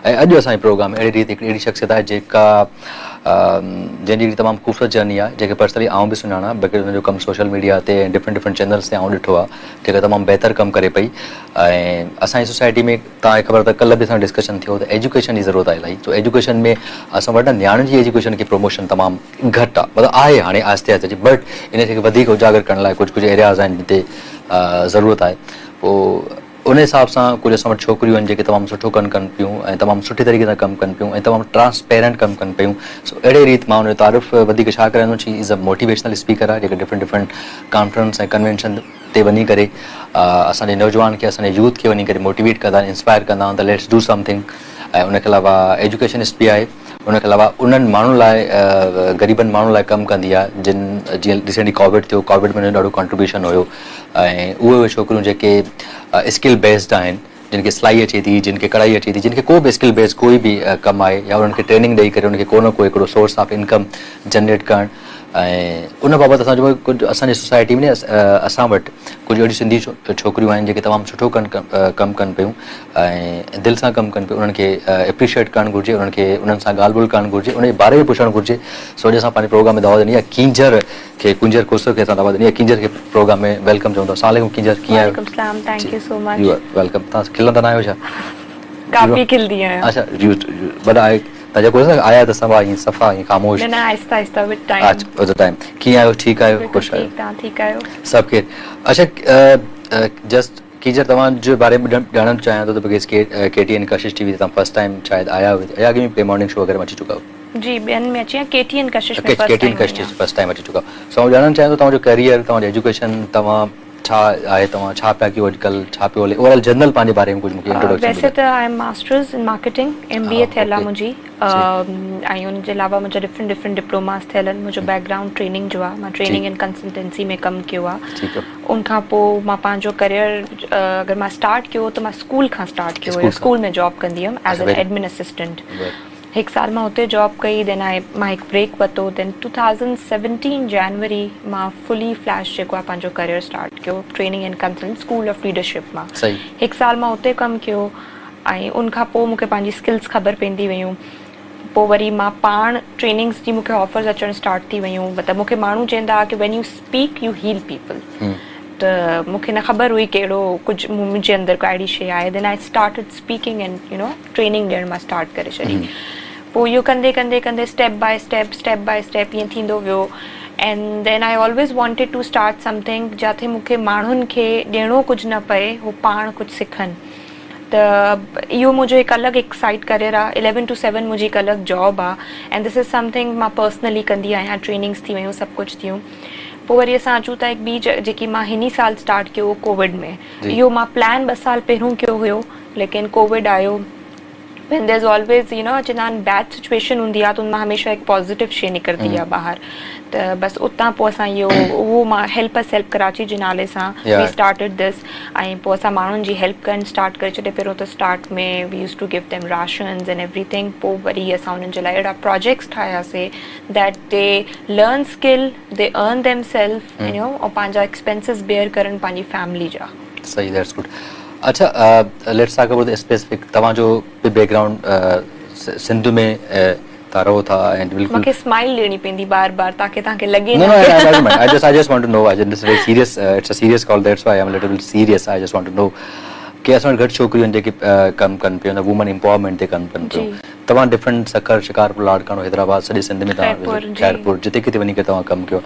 ऐं अॼु असांजे प्रोग्राम में अहिड़ी रीति हिकिड़ी अहिड़ी शख़्सियत आहे जेका जंहिंजी तमामु ख़ूबसूरत जर्नी आहे, जेके पर्सनली आउं बि सुञाणा, बिकॉज़ हुनजो कमु सोशल मीडिया ते ऐं डिफरेंट चैनल्स ते आउं ॾिठो आहे, जेका तमामु बहितर कमु करे पई। ऐं असांजी सोसाइटी में तव्हांखे ख़बर त कल्ह बि असां डिस्कशन थियो त एजुकेशन जी ज़रूरत आहे इलाही। तो एजुकेशन में असां वटि नियाणियुनि जी एजुकेशन खे प्रमोशन तमामु घटि आहे, मतिलबु आहे हाणे आहिस्ते आहिस्ते, बट इनखे वधीक उजागर करण लाइ कुझु एरियाज़ आहिनि जिते ज़रूरत आहे। पोइ उन हिसाब सां कुझु असां वटि छोकिरियूं आहिनि जेके तमामु सुठो कनि पियूं ऐं तमामु सुठी तरीक़े सां कमु कनि पियूं ऐं तमामु ट्रांसपेरेंट कमु कनि पियूं। सो अहिड़े रीति मां हुनजो तारीफ़ वधीक छा करंदुमि, she is a motivational speaker आहे, जेके डिफरेंट कॉन्फ्रेंस ऐं कन्वेंशन ते वञी करे असांजे नौजवान खे, असांजे यूथ खे वञी करे मोटिवेट कंदा आहिनि, इंस्पायर कंदा आहिनि त लेट्स डू समथिंग। ऐं उनखे अलावा एजुकेशनिस्ट बि आहे। उनखे अलावा उन्हनि माण्हुनि लाइ, ग़रीबनि माण्हुनि लाइ कमु कंदी आहे जिन जीअं रिसेंटली कोविड थियो, कोविड में ॾाढो कॉन्ट्रीब्यूशन हुयो। ऐं उहे छोकिरियूं जेके स्किल बेस्ड आहिनि, जिनखे सिलाई अचे थी, जिनखे कढ़ाई अचे थी, जिनखे को बि स्किल बेस्ड कोई बि कमु आहे, या उन्हनि खे ट्रेनिंग ॾेई करे उनखे को न को हिकिड़ो सोर्स ऑफ इनकम जनरेट करणु। ऐं उन बाबति असां जो कुझु असांजी सोसाइटी में असां वटि कुझु अहिड़ियूं सिंधी छोकिरियूं आहिनि जेके तमामु सुठो कमु कनि पियूं ऐं दिलि सां कमु कनि पियूं। उन्हनि खे एप्रिशिएट करणु घुरिजे, उन्हनि सां ॻाल्हि ॿोल्हि करणु घुरिजे, उन जे बारे में पुछणु घुरिजे। सो अॼु असां पंहिंजे प्रोग्राम में दावा ॾिनी आहे कींजर खे, कुंजर खुसरो खे असां दावा ॾिनी आहे, कींजर खे प्रोग्राम में वेलकम चवंदा। अस्सलाम वालेकुम कींजर, कीअं आहियो? वालेकुम सलाम, thank you so much. You are welcome. तव्हां खिलंदा न आहियो छा? काफ़ी खिलदी आहियां। अच्छा, वॾा आहे तव्हां जेको आया त सभा ईअं सफ़ा ईअं ख़ामोश? न आहिस्ता आहिस्ता विद टाइम। अच्छा विद टाइम। कीअं आहियो? ठीकु आहियो? ख़ुशि आहियो? तव्हां ठीकु आहियो? सभु केरु? अच्छा, जस्ट कीजर तव्हांजे बारे में ॼाणणु चाहियां थो त बिकॉज़ KTN कशिश टीवी ते तव्हां फर्स्ट टाइम शायदि आया हुआ, या अॻे में प्ले मॉर्निंग शो वग़ैरह में अची चुका हो? जी, ॿियनि में अची आहियां, KTN कशिश में KTN कशिश फर्स्ट टाइम अची चुका हो। सो मां ॼाणणु चाहियां थो तव्हांजो करियर, तव्हांजो एजुकेशन, तव्हां छा आहे, तव्हां छा पिया कयो अॼुकल्ह, छा पियो हले, ओवरऑल जनरल पंहिंजे बारे में कुझु मूंखे इंट्रोडक्शन। वैसे त I am masters in marketing, MBA थियल आहे मुंहिंजी, ऐं उनजे अलावा मुंहिंजा डिफरेंट डिप्लोमास थियल आहिनि। मुंहिंजो बैकग्राउंड ट्रेनिंग जो आहे, मां ट्रेनिंग एंड कंसल्टेंसी में कमु कयो आहे। उनखां पोइ मां पंहिंजो करियर अगरि मां स्टार्ट कयो त मां स्कूल खां स्टार्ट कयो हुयो। स्कूल में जॉब कंदी हुयमि एज एन एडमिन असिस्टेंट। हिकु साल मां हुते जॉब कई, देन मां हिकु ब्रेक वरितो, देन 2017 जनवरी मां फुली फ्लैश जेको आहे पंहिंजो करियर स्टार्ट कयो, training and consultant school of leadership मां। हिकु साल मां हुते कमु कयो ऐं उनखां पोइ मूंखे पंहिंजी स्किल्स ख़बर पवंदी वियूं। पोइ वरी मां पाण ट्रेनिंग्स जी मूंखे ऑफर्स अचणु स्टार्ट थी वियूं। मतिलबु मूंखे माण्हू चवंदा हुआ की when you speak you heal people. त मूंखे न ख़बर हुई कहिड़ो कुझु मुंहिंजे अंदरि को अहिड़ी शइ आहे। Then I started speaking and training ॾियणु मां स्टार्ट करे छॾी। पोइ इहो कंदे स्टेप बाय स्टेप ईअं थींदो वियो। And then I always wanted to start something जिथे मूंखे माण्हुनि खे ॾियणो कुझु न पए, उहो पाण कुझु सिखनि। त इहो मुंहिंजो हिकु अलॻि हिकु साइड करियर आहे। 11 to 7 मुंहिंजी हिकु अलॻि जॉब आहे एंड दिस इज़ समथिंग मां पर्सनली कंदी आहियां। ट्रेनिंग्स थी वियूं, सभु कुझु थियूं। पोइ वरी असां अचूं था हिकु ॿी जेकी मां हिन साल स्टार्ट कयो कोविड में। इहो मां प्लान 2 साल पहिरियों कयो हुयो, लेकिन कोविड आयो। when there's always चवंदा आहिनि बैड सिचुएशन हूंदी आहे त उन मां हमेशह हिकु पॉज़िटिव शइ निकिरंदी आहे ॿाहिरि। त बसि उतां पोइ असां उहो मां हेल्प अस हेल्प कराची जे नाले सां वी स्टार्टेड दिस। ऐं पोइ असां माण्हुनि जी हेल्प करणु स्टार्ट करे छॾे। पहिरियों त स्टार्ट में we use to give them rations and everything. पोइ वरी असां उन्हनि जे लाइ अहिड़ा प्रोजेक्ट्स ठाहियासीं that they learn skill, they earn themself ऐं पंहिंजा एक्सपेंसिस बेयर करनि पंहिंजी फैमिली जा। सही, दैट्स गुड। अच्छा, let's talk about the specific तव्हांजो बैकग्राउंड सिंध में तव्हां रहो था ऐं बिल्कुलु मूंखे स्माइल ॾियणी पवंदी बार ताकि तव्हांखे लॻे न। I just want to know, this is very serious, it's a serious call, that's why I'm a little bit serious. I just want to know कि असां वटि घटि छोकिरियूं आहिनि जेके कमु कनि पियूं, वुमन एम्पावरमेंट ते कमु कनि पियूं। तव्हां डिफरेंट सकर, शिकारपुर, लाड़कानो, हैदराबाद, सॼे सिंध में तव्हां खैरपुर जिते किथे वञी करे तव्हां कमु कयो।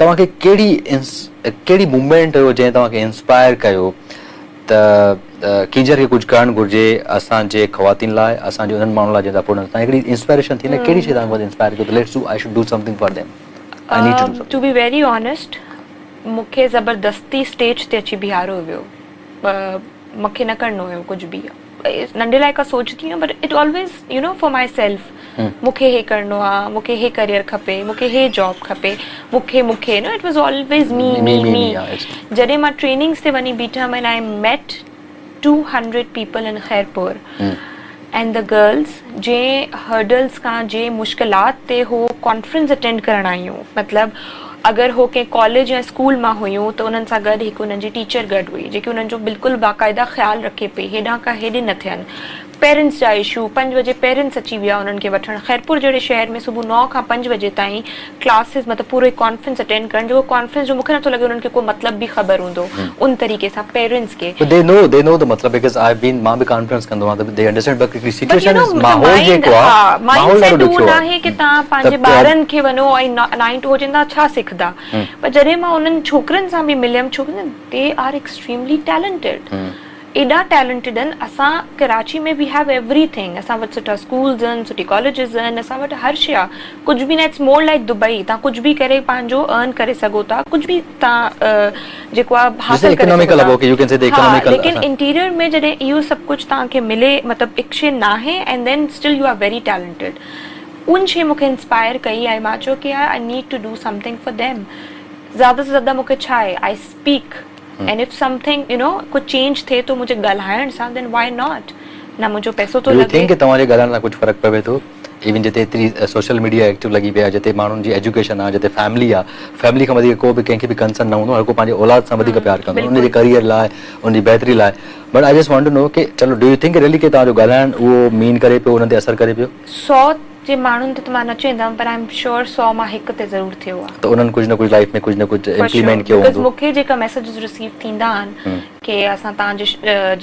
तव्हांखे कहिड़ी मूवमेंट हुयो जंहिं तव्हांखे इंस्पायर कयो त कीजर खे कुझु करणु घुरिजे असांजे ख़वातीन लाइ, असांजे उन्हनि माण्हुनि लाइ जंहिंजा पोइ हिकिड़ी इंस्पायरेशन थी न, कहिड़ी शइ तव्हांखे इंस्पायर कयो त let's do, I should do something for them, I need to do something? To be very honest, मूंखे ज़बरदस्ती स्टेज ते अची बीहारियो वियो। मूंखे न करिणो हुयो कुझु बि। नंढे लाइ का सोचती आहियां, but it always for my self. मूंखे हे करिणो आहे, मूंखे हे करियर खपे, मूंखे हे जॉब खपे, मूंखे इट वॉज ऑलवेज मी। जॾहिं मां ट्रेनिंग्स ते वञी बीठमि and I met 200 people in Khairpur and the girls जे हर्डल्स खां, जे मुश्किलात ते हो कॉन्फ्रेंस अटेंड करण आयूं। मतिलबु अगरि हो कंहिं कॉलेज या स्कूल मां हुयूं त उन्हनि सां गॾु हिकु उन्हनि जी टीचर गॾु हुई जेकी उन्हनि जो बिल्कुलु बाक़ाइदा ख़्यालु रखे पई, हेॾां खां हेॾे न थियनि। पेरेंट्स जा इशू 5 बजे पेरेंट्स अची विया उन्हनि खे वठण खैरपुर जहिड़े शहर में सुबुह 9 खां 5 बजे ताईं क्लासिस मतिलबु पूरो कॉन्फ्रेंस अटेंड करण जो कॉन्फ्रेंस जो मूंखे नथो लॻे उन्हनि खे को मतिलबु बि ख़बर हूंदो उन तरीक़े सां पेरेंट्स खे But they know the मतलब because I've been मां बि कॉन्फ्रेंस कंदो आहियां त they understand but the situation is माहौल जेको आहे माहौल ॾाढो ॾुखियो आहे आहे कि तव्हां पंहिंजे ॿारनि खे वञो ऐं 9 to 5 तव्हां छा सिखंदा पर जॾहिं मां उन्हनि छोकिरनि सां बि मिलियमि छोकिरनि दे आर एक्सट्रीमली टैलेंटेड एॾा टैलेंटेड आहिनि असां कराची में वी हैव एवरीथिंग असां वटि सुठा स्कूल्स आहिनि सुठी कॉलेजिस आहिनि असां वटि हर शइ आहे कुझु बि न इट्स मोर लाइक दुबई तव्हां कुझु बि करे पंहिंजो अर्न करे सघो था कुझु बि तव्हां जेको आहे हासिल करे सघो था लेकिन इंटीरियर में जॾहिं इहो सभु कुझु तव्हांखे मिले मतिलबु हिकु शइ न आहे and then still you are very talented उन शइ मूंखे इंस्पायर कई आहे मां चयो कि I need to do something for them ज़्यादा से ज़्यादा मूंखे छा आहे I speak and if something कुछ चेंज थे तो मुझे ॻाल्हाइण सां then why not ना मुझे पैसो तो लगे थिंक कि तव्हांजे ॻाल्हाइण सां कुछ फर्क पवे थो इवन जिते एतिरी सोशल मीडिया एक्टिव लगी पिया जिते माण्हुनि जी एजुकेशन आहे जिते फैमिली खां वधीक को बि कंहिंखे बि कंसर्न न हूंदो हर को पंहिंजे औलाद सां वधीक प्यार कंदो उनजे करियर लाइ उनजी बहितरी लाइ but I just want to know कि चलो डू यू थिंक रियली कि तव्हांजो ॻाल्हाइण उहो मीन करे पियो उन ते असर करे पियो 100 जे माण्हुनि ते त मां न चवंदमि पर आई एम श्योर 100 मां हिकु ते ज़रूर थियो आहे त उन्हनि कुझु न कुझु लाइफ में कुझु न कुझु इम्प्लीमेंट कयो हूंदो मूंखे जेका मैसेजेस रिसीव थींदा आहिनि कि असां तव्हांजो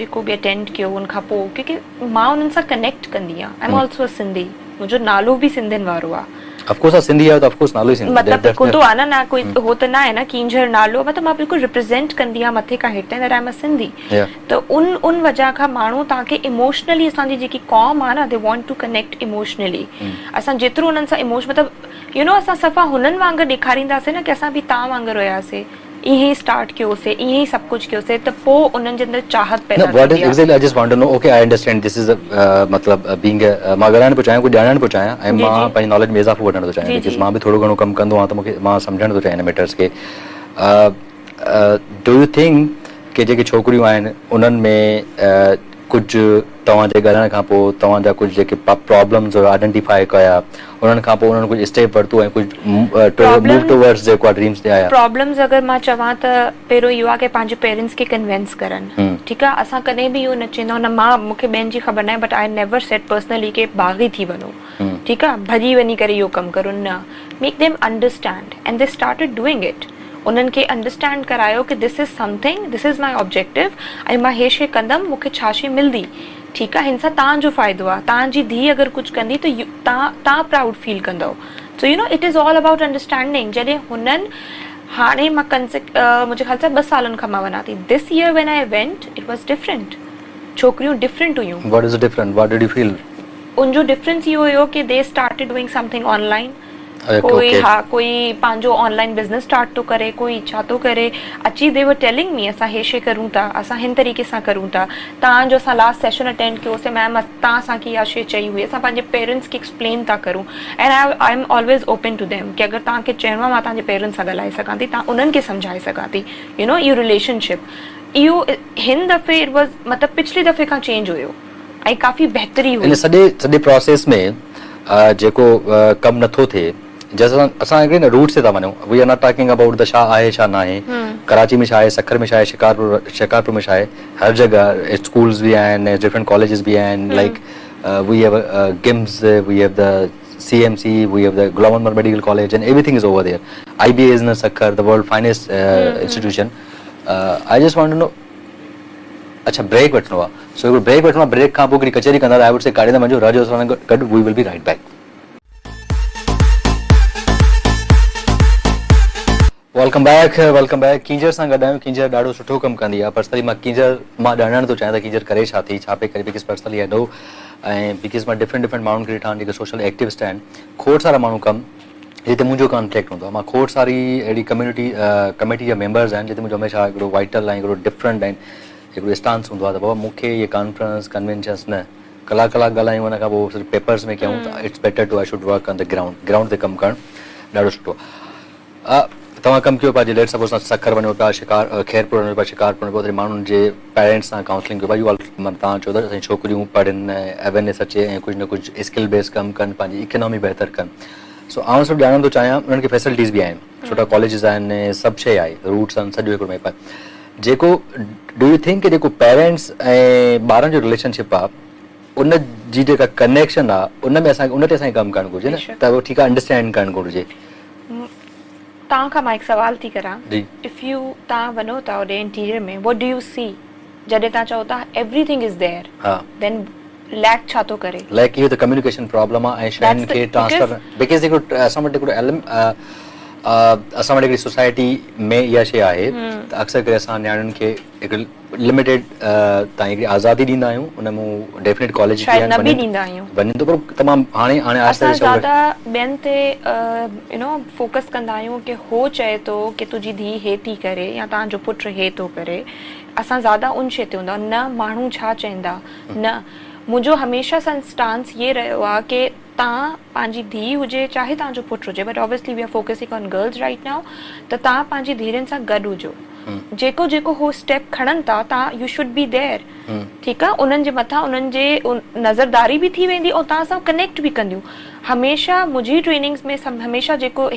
जेको बि अटेंड कयो उन खां पोइ क्योंकि मां उन्हनि सां कनेक्ट कंदी आहियां I am also a Sindhi मुंहिंजो नालो बि सिंधियुनि वारो आहे ऑफ कोर्स सिंधी आहे त ऑफ कोर्स नालो ई सिंधी मतलब कुतो आहे ना कोई हो त ना है ना किंजर नालो मतलब मां बिल्कुल रिप्रेजेंट कंदी आ मथे का hit that I am a Sindhi तो उन वजह का माण्हू ताके इमोशनली असांजी जेकी कॉम आहे ना they want to connect emotionally असां जेतिरो उन्हनि सां इमोशन मतलब असां सफ़ा हुननि वांगुरु ॾेखारींदासीं न कि असां बि तव्हां वांगुरु हुयासीं इहे स्टार्ट कयोसीं इहे सभु कुझु कयोसीं त पोइ उन्हनि जे अंदरि चाहत पैदा थींदी आहे exactly I just want to know okay I understand this is मतलब being मां ॻाल्हाइण पियो चाहियां कुझु ॼाणण पियो चाहियां ऐं मां पंहिंजी नॉलेज में इज़ाफ़ो वठण थो चाहियां बिकॉज़ मां बि थोरो घणो कमु कंदो आहियां त मूंखे मां सम्झण थो चाहियां हिन मैटर्स खे डू यू थिंक कि जेके छोकिरियूं आहिनि उन्हनि में कुझु तव्हांजे ॻाल्हाइण खां पोइ तव्हांजा कुझु जेके प्रॉब्लम्स आइडेंटिफाई कया उन्हनि खां पोइ उन्हनि कुझु स्टेप वरितो ऐं कुझु मूव टुवर्ड्स जेको आहे ड्रीम्स ते आया प्रॉब्लम्स अगरि मां चवां त पहिरियों इहो आहे कि पंहिंजे पेरेंट्स खे कन्विंस करनि ठीकु आहे असां कॾहिं बि इहो न चवंदा न मां मूंखे ॿियनि जी ख़बर न आहे but I never said personally कि बाग़ी थी वञो ठीकु आहे भॼी वञी करे इहो कमु करो न make them understand and they started doing it उन्हनि खे अंडरस्टैंड करायो कि this is something this is my objective ऐं मां हे शइ कंदमि मूंखे छा शइ मिलंदी ठीकु आहे हिन सां तव्हांजो फ़ाइदो आहे तव्हांजी धीउ अगरि कुझु कंदी त तव्हां प्राउड फील कंदव so it is all about understanding जॾहिं हुननि हाणे मां मुंहिंजे ख़्याल सां 2 सालनि खां मां वञा थी this year when I went it was different छोकिरियूं डिफरेंट हुयूं what is different what did U feel उनजो डिफरेंस इहो हुयो कि they started doing something online कोई पंहिंजो ऑनलाइन बिज़नेस स्टार्ट थो करे कोई छा थो करे अची दे वर टेलिंग मी असां हे शइ करूं था असां हिन तरीक़े सां करूं था तव्हांजो असां लास्ट सेशन अटेंड कयोसीं मैम तव्हां असांखे इहा शइ चई हुई असां पंहिंजे पेरेंट्स खे एक्सप्लेन था करूं and I am always open to them कि अगरि तव्हांखे चइणो आहे मां तव्हांजे पेरेंट्स सां ॻाल्हाए सघां थी तव्हां उन्हनि खे सम्झाए सघां थी इहो रिलेशनशिप इहो हिन दफ़े इट वॉज मतिलबु पिछले दफ़े खां चेंज हुयो ऐं काफ़ी बहितरी हुई सॼे प्रोसेस में जेको कमु नथो थिए जैसे असां हिकिड़े न रूट से था वञूं we are not talking about the छा आहे छा न आहे कराची में छा आहे सखर में छा आहे शिकारपुर में छा आहे हर जगह स्कूल्स भी आहिनि डिफरेंट कॉलेजेस भी आहिनि like we have GIMS we have the CMC, we have the Ghulam Ahmad Medical College and everything is over there. IBA is in Sakkar, the world finest institution. I just want to know अच्छा brake वठणो आहे सो हिकिड़ो brake वठणो आहे brake खां पोइ हिकिड़ी कचहरी कंदा आई वुड से काढ़े वञो राजो सां गॾु we will be right back welcome back Kinjhar सां गॾु आहियूं किंजर ॾाढो सुठो कमु कंदी आहे पर्सनली मां ॼाणण थो चाहियां त किंजर करे छा थी छा पई करे बिकॉज़ पर्सनली आई नो ऐं बिकॉज़ मां डिफरेंट माण्हुनि खे ॾिठा आहिनि जेके सोशल एक्टिविस्ट आहिनि खोड़ सारा माण्हू कमु जिते मुंहिंजो कॉन्टेक्ट हूंदो आहे मां खोड़ सारी अहिड़ी कमेटी जा मेंबर्स आहिनि जिते मुंहिंजो हमेशह हिकिड़ो वाइटल ऐं हिकिड़ो डिफरेंट आहिनि हिकिड़ो स्टांस हूंदो आहे त बाबा मूंखे इहे कॉन्फ्रेंस कन्वेंशन्स न कलाक ॻाल्हायूं हुन खां पोइ सिर्फ़ु पेपर्स में कयूं त it's better to I should work on the ground ते कमु करणु ॾाढो सुठो तव्हां कमु कयो पिया लेट सपोज सखर वञो पिया खैरपुर वञो पिया शिकारपुर वञो पिया वरी माण्हुनि जे पेरेंट्स सां काउंसलिंग कयो पिया तव्हां चओ था असांजी छोकिरियूं पढ़नि अवेयरनेस अचे ऐं कुझु न कुझु स्किल बेस्ड कमु कनि पंहिंजी इकोनॉमी बहितर कनि सो आउं सभु ॼाणण थो चाहियां उन्हनि खे फैसिलिटीज़ बि आहिनि सुठा कॉलेजिस आहिनि सभु शइ आहे रूट्स आहिनि सॼो हिकिड़ो मैप आहे जेको डू यू थिंक कि जेको पेरेंट्स ऐं ॿारनि जो रिलेशनशिप आहे उन जी जेका कनेक्शन आहे उन में असांखे उन ते असांखे कमु करणु घुरिजे न बेशक। त उहो ठीकु आहे अंडरस्टैंड करणु घुरिजे तव्हां खां मां हिकु सवाल थी करां जी इफ यू तव्हां वञो था होॾे इंटीरियर में व्हाट डू यू सी जॾहिं तव्हां चओ था एवरीथिंग इज़ देयर हा देन लैक छा थो करे लाइक इहो त कम्युनिकेशन प्रॉब्लम आहे ऐं शयुनि That's the- खे ट्रांसफर बिकॉज़ हिकिड़ो असां वटि हिकिड़ो असां वटि हिकिड़ी सोसाइटी में इहा शइ आहे त अक्सर करे असां नियाणियुनि खे हिकु लिमिटेड ताईं हिकिड़ी आज़ादी ॾींदा आहियूं उन में डेफिनेट कॉलेज शायदि न बि ॾींदा आहियूं वञनि थो पर तमामु हाणे हाणे आहिस्ते असां आहिस्ते ज़्यादा ॿियनि ते यू नो फोकस कंदा आहियूं की हो चए थो की तुंहिंजी धीउ हे थी करे या तव्हांजो पुटु हे थो करे असां ज़्यादा उन शइ ते हूंदा न माण्हू छा चवंदा न मुंहिंजो हमेशह सां स्टांस ये रहियो आहे की तव्हां पंहिंजी धीउ हुजे चाहे तव्हांजो पुटु हुजे but obviously we are focusing on girls right now त तव्हां पंहिंजी धीअरुनि सां गॾु हुजो जेको जेको हो स्टेप खणनि था तव्हां यू शुड बी देयर ठीकु आहे उन्हनि जे मथां उन्हनि जे नज़रदारी बि थी वेंदी ऐं तव्हां सां कनेक्ट बि कंदियूं हमेशह मुंहिंजी ट्रेनिंग्स में हमेशह जेको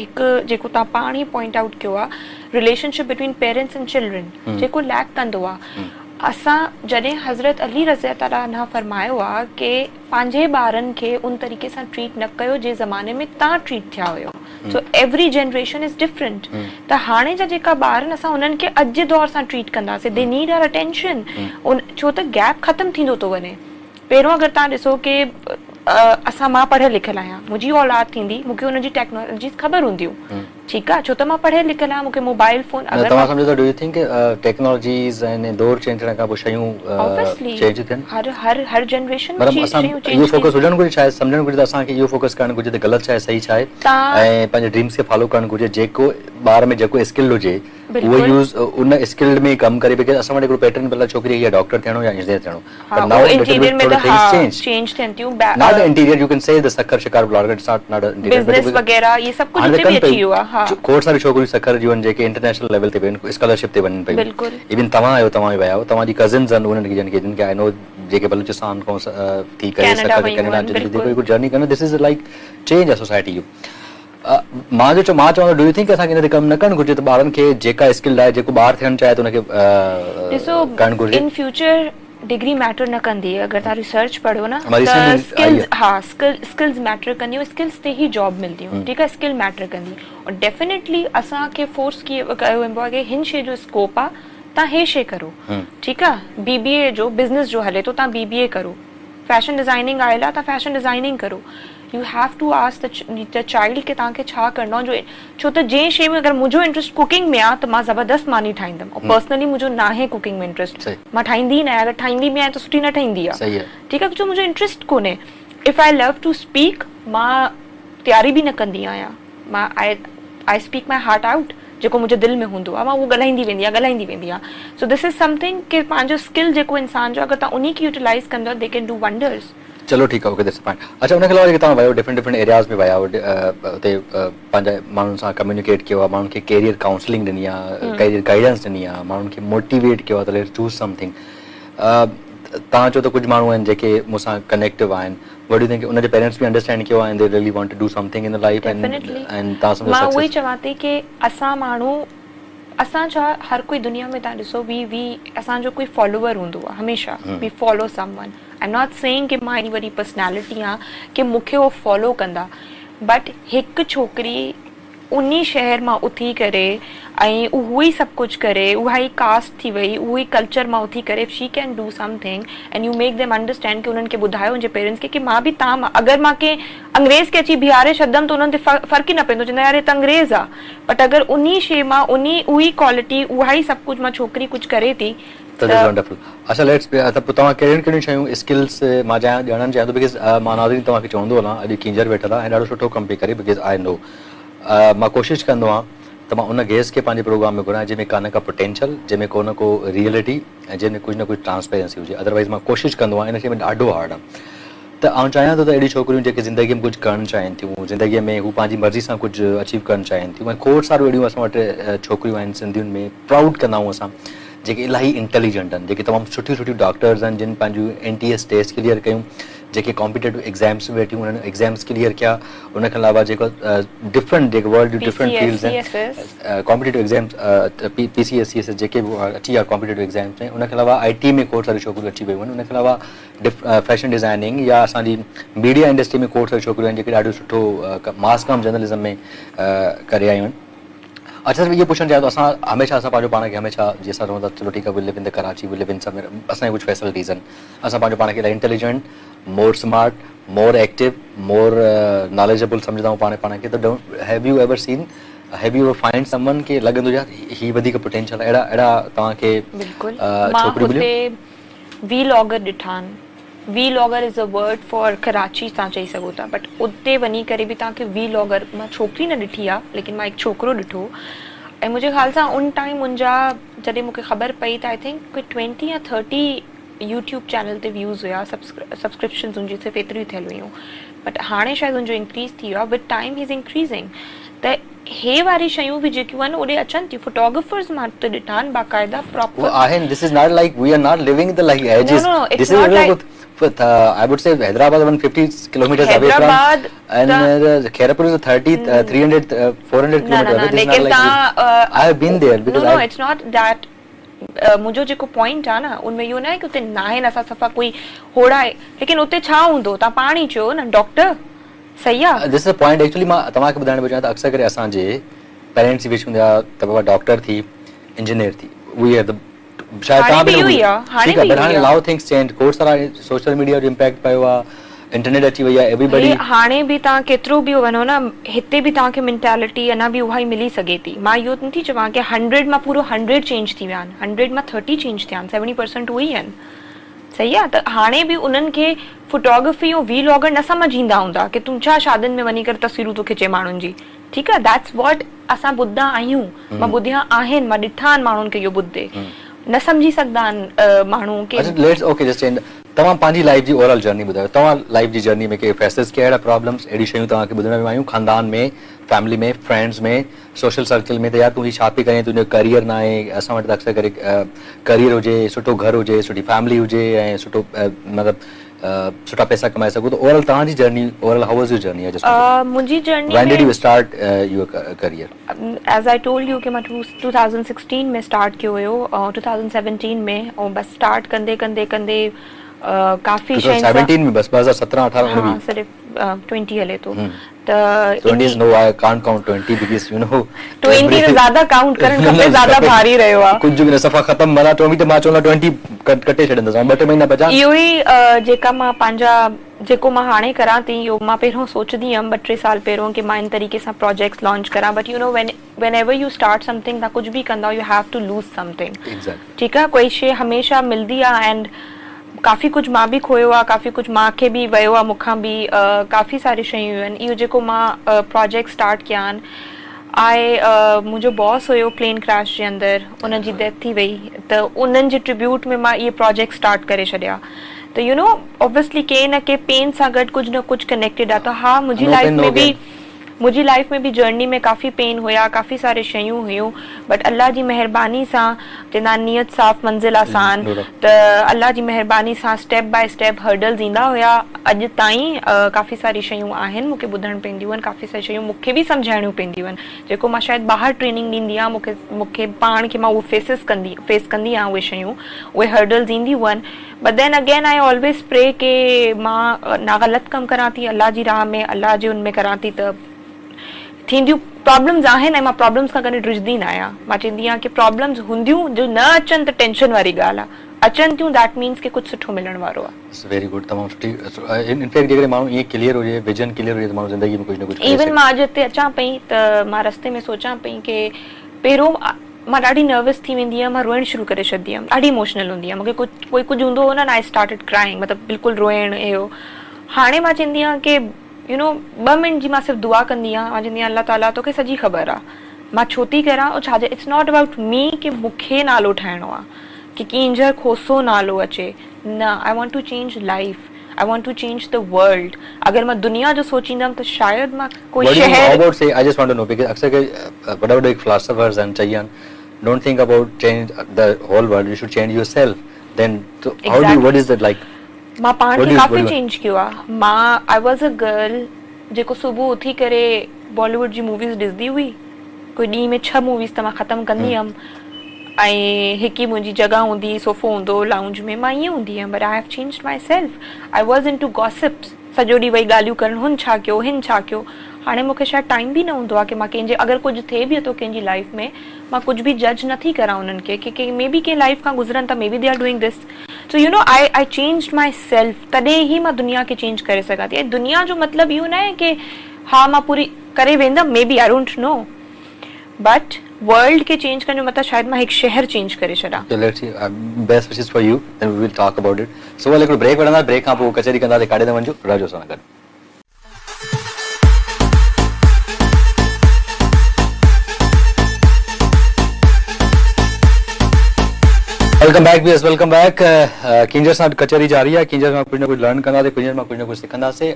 तव्हां पाण ई पॉइंट आउट कयो आहे relationship between parents and children जेको लैक कंदो आहे असां जॾहिं हज़रत अली रज़ी ताला अन्हा फरमायो आहे की पंहिंजे ॿारनि खे उन तरीक़े सां ट्रीट न कयो जे ज़माने में तव्हां ट्रीट थिया हुयो so every generation is different त हाणे जा जेका ॿार आहिनि असां उन्हनि खे अॼु जे दौर सां ट्रीट कंदासीं दे नीड आवर अटेंशन छो त गैप ख़तमु थींदो थो वञे पहिरियों अगरि तव्हां ॾिसो की असां मां पढ़ियल लिखियल आहियां मुंहिंजी औलाद थींदी मूंखे हुनजी टेक्नोलॉजी ख़बर हूंदियूं ठीकु आहे छो त मां पढ़ियल लिखियल आहियां मूंखे मोबाइल फोन तव्हां सम्झो था डू यू थिंक टेक्नोलॉजीज़ ऐं दौर चेंज थियण खां पोइ शयूं चेंज थियनि हर जनरेशन में मतिलबु असां इहो फोकस हुजणु घुरिजे शायदि सम्झणु घुरिजे त असांखे इहो फोकस करणु घुरिजे त ग़लति छा आहे सही छा आहे ऐं पंहिंजे ड्रीम्स खे फॉलो करणु घुरिजे जेको ॿार में जेको स्किल हुजे उहो यूज़ उन स्किल में कमु करे बिकॉज़ असां वटि हिकिड़ो पैटर्न पहिला छोकिरी खे डॉक्टर थियणो या इंजीनियर थियणो इंटीरियर में चेंज थियनि थियूं not interior U can say the Sukkur शिकार ब्लॉगर इट्स नॉट बिजनेस वगैरह ये सब कुछ उते भी अची वियो आहे हा खोड़ सारी छोकिरियूं सखर जूं आहिनि जेके इंटरनेशनल लेवल ते वञनि स्कॉलरशिप ते वञनि पियूं बिल्कुलु इवन तव्हां आहियो तव्हां बि विया आहियो तव्हांजी कज़िन्स आहिनि उन्हनि खे जिनखे आई नो जेके बलूचिस्तान खां थी करे सखर कनाडा जेको हिकु जर्नी कंदा दिस इज़ लाइक चेंज आहे सोसाइटी यू मां चवंदो डू यू थिंक असांखे हिन ते कमु न करणु घुरिजे त ॿारनि खे जेका स्किल आहे जेको ॿार थियणु चाहे त हुनखे करणु घुरिजे इन फ्यूचर डिग्री मैटर न कंदी अगरि तव्हां रिसर्च पढ़ो न त स्किल्स हा स्किल्स मैटर कंदियूं स्किल्स ते ई जॉब मिलंदियूं ठीकु आहे स्किल मैटर कंदी और डेफिनेटली असांखे फोर्स कयो वेंदो आहे की हिन शइ जो स्कोप आहे तव्हां हे शइ करो ठीकु आहे BBA जो बिज़नेस जो हले थो तव्हां BBA करो फैशन डिज़ाइनिंग आयल आहे तव्हां फैशन डिज़ाइनिंग करो you have to ask the child के तव्हांखे छा करिणो आहे छो त जंहिं शइ में अगरि मुंहिंजो इंट्रस्ट कुकिंग में आहे त मां ज़बरदस्त मानी ठाहींदमि और पर्सनली मुंहिंजो न आहे कुकिंग में इंट्रस्ट मां ठाहींदी न आहियां अगरि ठाहींदी बि आहियां त सुठी न ठाहींदी आहे ठीकु आहे छो मुंहिंजो इंट्रस्ट कोन्हे if I love to speak मां तयारी बि न कंदी आहियां मां I speak my heart out जेको मुंहिंजे दिलि में हूंदो आहे मां उहो ॻाल्हाईंदी वेंदी आहियां सो दिस इज़ समथिंग की पंहिंजो स्किल जेको इंसान जो अगरि तव्हां उन खे यूटिलाइज़ कंदो दे कैन डू वंडर्स चलो ठीकु आहे ओके दैट्स फाइन अच्छा उनखे अलावा जेके तव्हां वियो डिफरेंट एरियाज़ में विया हुते पंहिंजा माण्हुनि सां कम्युनिकेट कयो आहे माण्हुनि खे कैरियर काउंसलिंग ॾिनी आहे कैरियर गाइडेंस ॾिनी आहे माण्हुनि खे मोटिवेट कयो आहे त लेट्स चूज़ समथिंग तव्हां चओ त कुझु माण्हू आहिनि जेके मूंसां कनेक्टिव आहिनि वट यू थिंक उनजे पेरेंट्स बि अंडरस्टैंड कयो आहे they really want to do something in the life and तव्हां सम्झो मां उहो ई चवां थी की असां माण्हू असां छा हर कोई दुनिया में तव्हां ॾिसो वी असांजो कोई फॉलोवर हूंदो आहे हमेशह we follow someone I am not saying की मां एॾी वॾी पर्सनैलिटी आहे की मूंखे उहो फॉलो कंदा बट हिकु छोकिरी उन शहर मां उथी करे ऐं उहो ई सभु कुझु करे उहा ई कास्ट थी वई उहो ई कल्चर मां उथी करे if she can do something and U make them understand की उन्हनि खे ॿुधायो मुंहिंजे पेरेंट्स खे की मां बि तव्हां अगरि मां कंहिं अंग्रेज़ खे अची बीहारे छॾंदमि त उन्हनि ते फ़र्क़ु ई न पवंदो चवंदा यार हे त अंग्रेज़ आहे बट अगरि उन शइ मां उहो ई क्वालिटी उहा ई सभु कुझु मां छोकिरी कुझु करे थी अच्छा लेट्स त पोइ तव्हां कहिड़ियूं कहिड़ियूं शयूं स्किल्स मां ॼाणणु चाहियां थो बिकॉज़ मां नाज़रीन तव्हांखे चवंदो हलां अॼु किंजर वेठल आहे ऐं ॾाढो सुठो कमु पई करे बिकॉज़ आई नो मां कोशिशि कंदो आहियां त मां उन गेस्ट खे पंहिंजे प्रोग्राम में घुरायां जंहिंमें कान का पोटेंशियल जंहिंमें को न को रियलिटी ऐं जंहिंमें कुझु न कुझु ट्रांसपेरेंसी हुजे अदरवाइज़ मां कोशिशि कंदो आहियां इन शइ में ॾाढो हार्ड आहे त आउं चाहियां थो त अहिड़ी छोकिरियूं जेके ज़िंदगीअ में कुझु करणु चाहिनि थियूं ज़िंदगीअ में हू पंहिंजी मर्ज़ी सां कुझु अचीव करणु चाहिनि थियूं ऐं खोड़ सारियूं अहिड़ियूं असां वटि छोकिरियूं आहिनि सिंधियुनि में प्राउड कंदा आहियूं असां जेके इलाही इंटेलिजेंट आहिनि जेके तमामु सुठियूं सुठियूं डॉक्टर्स आहिनि जिन पंहिंजूं NTS टेस्ट क्लियर कयूं जेके कॉम्पिटेटिव एग्ज़ाम्स में वेठियूं उन्हनि एग्ज़ाम्स क्लियर कया उन खां अलावा जेको डिफरेंट जेके वर्ल्ड डिफरेंट फील्ड्स आहिनि कॉम्पिटेटिव एग्ज़ाम्स PCS CSS जेके बि अची विया कॉम्पिटेटिव एग्ज़ाम्स में उन खां अलावा IT में कोर्स वारी छोकिरियूं अची वियूं आहिनि उन खां अलावा फैशन डिज़ाइनिंग या असांजी मीडिया इंडस्ट्री में कोर्स वारी छोकिरियूं आहिनि जेके ॾाढो सुठो मास कॉम जर्नलिज़म में करे आयूं आहिनि अच्छा सर ये पुछण चाहियां तो असां हमेशा असां पंहिंजो पाण खे हमेशा जीअं असां रहूं था चलो ठीकु आहे we live in the Karachi we live in somewhere असांखे कुझु फैसिलिटीज़ आहिनि असां पंहिंजो पाण खे इलाही intelligent more smart more active more knowledgeable सम्झंदा आहियूं पाण खे त have you ever seen have you ever find someone के लॻंदो यार ही वधीक पोटेंशियल अहिड़ा तव्हांखे छोकिरियूं मिलियूं वीलॉगर ॾिठान vlogger is a word for Karachi तव्हां चई सघो था बट उते वञी करे बि तव्हांखे वीलॉगर मां छोकिरी न ॾिठी आहे लेकिन मां हिकु छोकिरो ॾिठो ऐं मुंहिंजे ख़्याल सां उन टाइम मुंहिंजा जॾहिं मूंखे ख़बर पई त आई थिंक कोई 20 या 30 यूट्यूब चैनल ते व्यूज़ हुया सब्सक्रिप्शन्स उनजी सिर्फ़ु एतिरियूं थियल हुयूं बट हाणे शायदि उनजो इंक्रीज़ थी वियो आहे with time he is increasing त हे वारी शयूं बि जेकियूं आहिनि ओॾे अचनि थियूं फोटोग्राफर्स मां त ॾिठा आहिनि बाक़ाइदा प्रॉपर आहिनि this is not like we are not living the like ages this is I would say Hyderabad 150 kilometers away from and Khairapur is 300 400 kilometers away. This is not like I have been there because no it's not that मुंहिंजो जेको point आहे न उनमें इहो न आहे की उते न आहिनि असां सफ़ा कोई होड़ा आहे लेकिन उते छा हूंदो तव्हां पाण ई चयो न डॉक्टर सही आहे this is a point actually मां तव्हांखे ॿुधाइण पियो चाहियां त अक्सर करे असांजे पेरेंट्स विच हूंदा त बाबा डॉक्टर थी इंजीनियर थी वी आर द शायद तव्हां बि ठीकु आहे बट हाणे लाउ थिंग्स चेंज कोर्स सारा सोशल मीडिया जो इम्पैक्ट पियो आहे इंटरनेट अची वई आहे एवरीबडी हाणे बि तव्हां केतिरो बि वञो न हिते बि तव्हांखे मेंटेलिटी अञा बि उहा ई मिली सघे थी मां इहो नथी चवां की 100 मां पूरो 100 चेंज थी विया आहिनि 100 मां 30 चेंज थिया आहिनि 70% उहे ई आहिनि सही आहे त हाणे बि उन्हनि खे फोटोग्राफी ऐं वीलॉगर न सम्झ ईंदा हूंदा की तूं छा शादियुनि में वञी करे तस्वीरूं थो खिचे माण्हुनि जी ठीकु आहे दैट्स वॉट असां ॿुधा आहियूं मां ॿुधिया आहिनि मां ॾिठा आहिनि माण्हुनि खे इहो ॿुधे न सम्झी सघंदा आहिनि माण्हू के लेट्स ओके जस्ट चेंज तव्हां पंहिंजी लाइफ जी ओवरऑल जर्नी ॿुधायो तव्हां लाइफ जी जर्नी में के फेसिस के अहिड़ा प्रॉब्लम्स अहिड़ी शयूं तव्हांखे ॿुधण में आयूं खानदान में फैमिली में फ्रेंड्स में सोशल सर्कल में त यार तूं ही छा पई करें तुंहिंजो करियर न आहे असां वटि त अक्सर करे करियर हुजे सुठो घर हुजे सुठी फैमिली हुजे ऐं सुठो मतिलबु सुठा पैसा कमाए सघो त ओवरऑल तव्हांजी journey overall how was your journey मुंहिंजी journey when did you start your career as I told you कि मां 2016 में स्टार्ट कयो हुयो और 2017 में और बस स्टार्ट कंदे कंदे कंदे काफ़ी शयूं 17 में बस 2017 18 19 सिर्फ 20 हले तो त 20 no I can't count 20 because you know 20 ज्यादा काउंट करण खपे ज्यादा भारी रहियो आहे कुछ बि न सफ़ा खत्म मना 20 त मां चवंदा 20 कटे छॾंदसि 2 महीना बचा इहो ई जेका मां पंहिंजा जेको मां हाणे करां थी इहो मां पहिरियों सोचदी हुयमि 2-3 साल पहिरियों कि मां इन तरीक़े सां प्रोजेक्ट्स लॉन्च करां but you know whenever you start something तव्हां कुझु बि कंदा you have to lose something ठीकु आहे कोई शइ हमेशह मिलंदी आहे एंड काफ़ी कुझु मां बि खोयो आहे काफ़ी कुझु मूंखे बि वियो आहे मूंखां बि काफ़ी सारी शयूं आहिनि इहो जेको मां प्रोजेक्ट स्टार्ट कया आहिनि मुंहिंजो बॉस हुयो प्लेन क्रैश जे अंदरि उन्हनि जी डेथ थी वई त उन्हनि जे ट्रिब्यूट में मां इहे प्रोजेक्ट स्टार्ट करे छॾिया त यू नो ऑब्वियसली के न के पेन सां गॾु कुझु न कुझु कनेक्टेड आहे त हा मुंहिंजी लाइफ में भी जर्नी में काफ़ी पेन हुया काफ़ी सारे शयूं हुयूं बट अल्लाह जी मेहरबानी सां चवंदा नियत साफ़ मंज़िल आसान त अल्लाह जी मेहरबानी सां स्टेप बाय स्टेप हर्डल्स ईंदा हुया अॼु ताईं काफ़ी सारी शयूं आहिनि मूंखे ॿुधणु पवंदियूं आहिनि काफ़ी सारी शयूं मूंखे बि सम्झाइणियूं पवंदियूं आहिनि जेको मां शायदि ॿाहिरि ट्रेनिंग ॾींदी आहियां मूंखे पाण खे मां उहो फेस कंदी आहियां उहे शयूं उहे हर्डल्स ईंदियूं आहिनि but then again I always pray के मां ना ग़लति कमु करां थी अल्लाह जी राह में अल्लाह जे उन में करां थी त थींदियूं प्रॉब्लम्स आहिनि ऐं मां प्रॉब्लम्स खां गॾु ड्रिजदी न आहियां मां चवंदी आहियां की प्रॉब्लम्स हूंदियूं जो न अचनि त टेंशन वारी ॻाल्हि आहे अचनि थियूं दैट मीन्स की कुझु सुठो मिलण वारो आहे वेरी गुड तमामु सुठी इनफैक्ट जेकॾहिं माण्हू ईअं क्लियर हुजे विजन क्लियर हुजे त माण्हू ज़िंदगी में कुझु न कुझु इवन मां अॼु हिते अचां पई त मां रस्ते में सोचां पई की पहिरियों मां ॾाढी नर्वस थी वेंदी हुयमि मां रोइणु शुरू करे छॾंदी हुयमि ॾाढी इमोशनल हूंदी आहे मूंखे कोई कुझु हूंदो हो न आई स्टार्टेड क्राइंग मतिलबु बिल्कुलु रोइणु इहो हाणे मां चवंदी आहियां की यू नो 2 मिनट जी मां सिर्फ़ु दुआ कंदी आहियां मां चवंदी आहियां अल्लाह ताला तोखे सॼी ख़बर आहे मां छो थी करां ऐं छाजे इट्स नॉट अबाउट मी की मूंखे नालो ठाहिणो आहे की कंहिंजो खोसो नालो अचे न I want to change life I want to change the world. अगर मैं दुनिया जो सोचींदम तो शायद मैं कोई शहर about say I just want to know because अक्सर के बड़े बड़े philosophers and चाहिए don't think about change the whole world you should change yourself then so how do you, what is that like मां पाण खे काफ़ी चेंज कियो आहे। मां आई वॉज अ गर्ल जेको सुबुह उथी करे बॉलीवुड जी मूवीज़ ॾिसंदी हुई, कोई ॾींहं में 6 मूवीज़ त मां ख़तमु कंदी हुयमि, ऐं हिकु मुंहिंजी जॻह हूंदी, सोफ़ो हूंदो लाउंज में, मां ईअं हूंदी हुयमि। But I have changed myself, I was into gossips, सॼो ॾींहुं वेही ॻाल्हियूं करणु, हुन छा कयो, हिन छा कयो। हाणे मूंखे शायदि टाइम बि न हूंदो आहे कि मां कंहिंजे अगरि कुझु थिए बि थो कंहिंजी लाइफ में, मां कुझु बि जज नथी करां उन्हनि खे कि मे बी कंहिं लाइफ खां गुज़रनि था, may be the are doing this. So you know I changed my self, तॾहिं ई मां दुनिया खे चेंज करे सघां थी। ऐं दुनिया जो मतिलबु इहो न आहे कि हा मां पूरी करे वेंदमि, maybe I don't know, but world के चेंज करने मतलब शायद मैं एक शहर चेंज करे छड़ा। So let's see, best wishes for you, then we will talk about it. So well, एक ब्रेक वठंदा, ब्रेक खां पोइ कचहरी कंदा ते काॾे न वञो, राजो सां गॾु। Welcome back viewers, welcome back. Kinjhar सां कचहरी जारी आहे। किंजर खां कुझु न कुझु लर्न कंदासीं, किंजर मां कुझु न कुझु सिखंदासीं।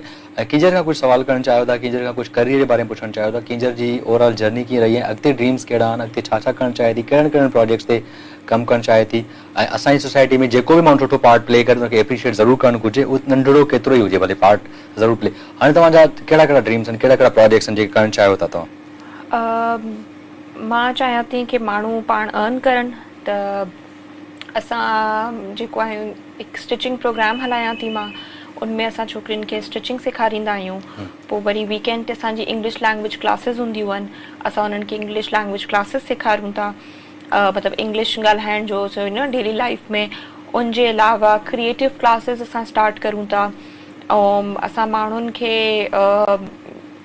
किंजर खां कुझु सवाल करणु चाहियो था, किंजर खां कुझु करियर जे बारे में पुछणु चाहियो था, किंजर जी ओवरऑल जर्नी कीअं रही आहे, अॻिते ड्रीम्स कहिड़ा आहिनि, अॻिते छा छा करणु चाहे थी, कहिड़नि कहिड़नि प्रोजेक्ट्स ते कमु करणु चाहे थी, ऐं असांजी सोसाइटी में जेको बि माण्हू सुठो पार्ट प्ले करे हुनखे एप्रिशिएट ज़रूरु करणु घुरिजे, उहो नंढिड़ो केतिरो ई हुजे भले पार्ट ज़रूरु प्ले। हाणे तव्हांजा कहिड़ा कहिड़ा ड्रीम्स आहिनि, कहिड़ा कहिड़ा प्रोजेक्ट्स आहिनि जेके करणु चाहियो था तव्हां? मां चाहियां थी कि माण्हू पाण अर्न करनि, त असां जेको आहे हिकु स्टिचिंग प्रोग्राम हलायां थी मां, उनमें असां छोकिरियुनि खे स्टिचिंग सेखारींदा आहियूं। पोइ वरी वीकेंड ते असांजी इंग्लिश लैंग्वेज क्लासिस हूंदियूं आहिनि, असां उन्हनि खे इंग्लिश लैंग्वेज क्लासिस सेखारूं था, मतिलबु इंग्लिश ॻाल्हाइण जो न डेली लाइफ में। उनजे अलावा क्रिएटिव क्लासिस असां स्टार्ट करूं था, ऐं असां माण्हुनि खे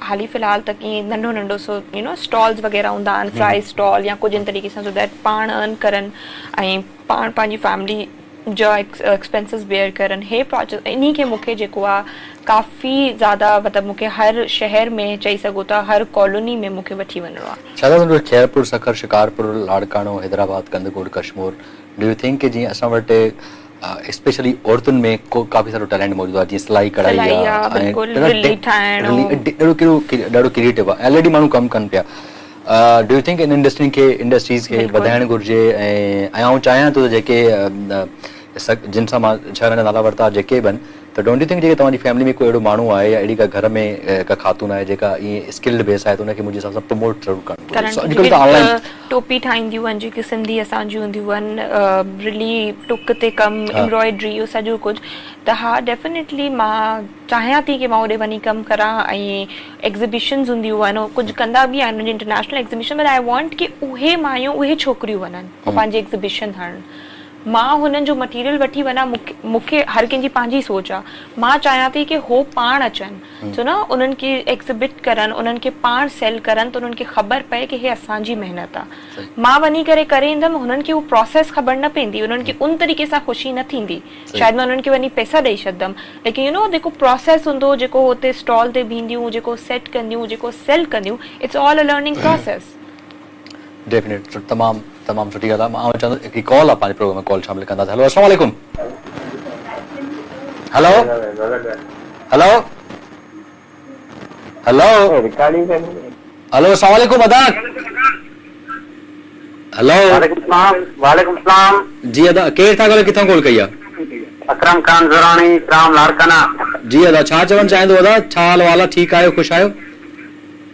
हाली फ़िलहाल तक ईअं नंढो नंढो सो यू नो स्टॉल्स वग़ैरह हूंदा आहिनि, फ्राई स्टॉल या कुझु इन तरीक़े सां, सो दैट पाण अर्न करनि ऐं पाण पंहिंजी फैमिली जा एक्सपेंसिस बेयर करनि। हे प्रोजेक्ट इन्ही खे मूंखे जेको आहे काफ़ी ज़्यादा मतिलबु मूंखे हर शहर में चई सघो था, हर कॉलोनी में मूंखे वठी वञिणो आहे। छा था सम्झो Khairpur, Sukkur, Shikarpur, Larkana, Hyderabad, Kandhkot, Kashmir, do you think कि जीअं असां वटि स्पेशली औरतुनि में को काफ़ी सारो टैलेंट मौजूदु आहे, जीअं सिलाई कढ़ाई आहे, ॾाढो क्रिएटिव आहे, ऑलरेडी माण्हू कमु कनि पिया। Do you think in industries खे वधाइणु घुरिजे? ऐं आउं चाहियां थो त जेके जिन सां मां शहर जा नाला वरिता जेके बि आहिनि, त डोंट यू थिंक जेके तव्हांजी फैमिली में कोई अहिड़ो माण्हू आहे या अहिड़ी का घर में का ख़ातून आहे जेका ईअं स्किल्ड बेस आहे, त उनखे मुंहिंजे हिसाब सां प्रमोट ज़रूरु करणु? टोपी ठाहींदियूं आहिनि जेके सिंधी असांजियूं हूंदियूं आहिनि, रिली टुक ते कमु, एम्ब्रॉयड्री, इहो सॼो कुझु, त हा डेफिनेटली मां चाहियां थी कि मां होॾे वञी कमु करां। ऐं एग्ज़िबिशन्स हूंदियूं आहिनि, कुझु कंदा बि आहिनि international exhibition, but I want कि उहे मायूं, उहे छोकिरियूं वञनि पंहिंजी एग्ज़िबिशन हणनि, मां हुननि जो मटीरियल वठी वञा। मूंखे हर कंहिंजी पंहिंजी सोच आहे, मां चाहियां थी कि हो पाण अचनि, छो न उन्हनि खे एक्ज़िबिट करनि, उन्हनि खे पाण सेल करनि, त उन्हनि खे ख़बर पए कि हे असांजी महिनत आहे। मां वञी करे ईंदमि, हुननि खे उहो प्रोसेस ख़बर न पवंदी, उन्हनि खे उन तरीक़े सां ख़ुशी न थींदी। शायदि मां उन्हनि खे वञी पैसा ॾेई छॾंदमि, लेकिन यू नो जेको प्रोसेस हूंदो, जेको हुते स्टॉल ते बीहंदियूं, जेको सेट कंदियूं, जेको सेल कंदियूं, it's all a learning process. Definite, तमामु सुठी ॻाल्हि आहे। मां चवंदो हिकिड़ी कॉल आहे पंहिंजे प्रोग्राम में, कॉल शामिल कंदासीं। हेलो, अस्सलाम वालेकुम। हेलो हेलो हेलो हेलो, अस्सलाम वालेकुम अदान। हेलो, वालेकुम सलाम जी अदा, केरु था ॻाल्हायो, किथां कॉल कई आहे? अकरम खान ज़रानी, राम लाड़काना। जी अदा, छा चवणु चाहींदो अदा? छा हाल वाला, ठीकु आहियो, ख़ुशि आहियो?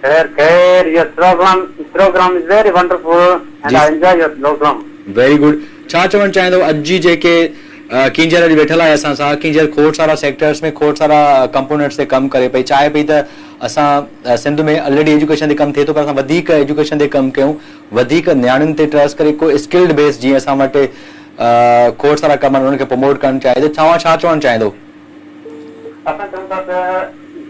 खैर, your program is very wonderful and I enjoy your program. Very good. छा चवणु चाहींदो अॼु जी जेके किंजर अॼु वेठल आहे असां सां, किंजर खोड़ सारा सेक्टर्स में, खोड़ सारा कंपोनेंट्स ते कमु करे पई, चाहे पई त असां सिंध में ऑलरेडी एजुकेशन ते कमु थिए थो, पर असां वधीक एजुकेशन ते कमु कयूं, वधीक न्याणियुनि ते ट्रस्ट करे, को स्किल्ड बेस जीअं असां वटि खोड़ सारा कम आहिनि, उन्हनि खे प्रमोट करणु चाहे त तव्हां छा चवणु चाहींदो? असां चऊं था त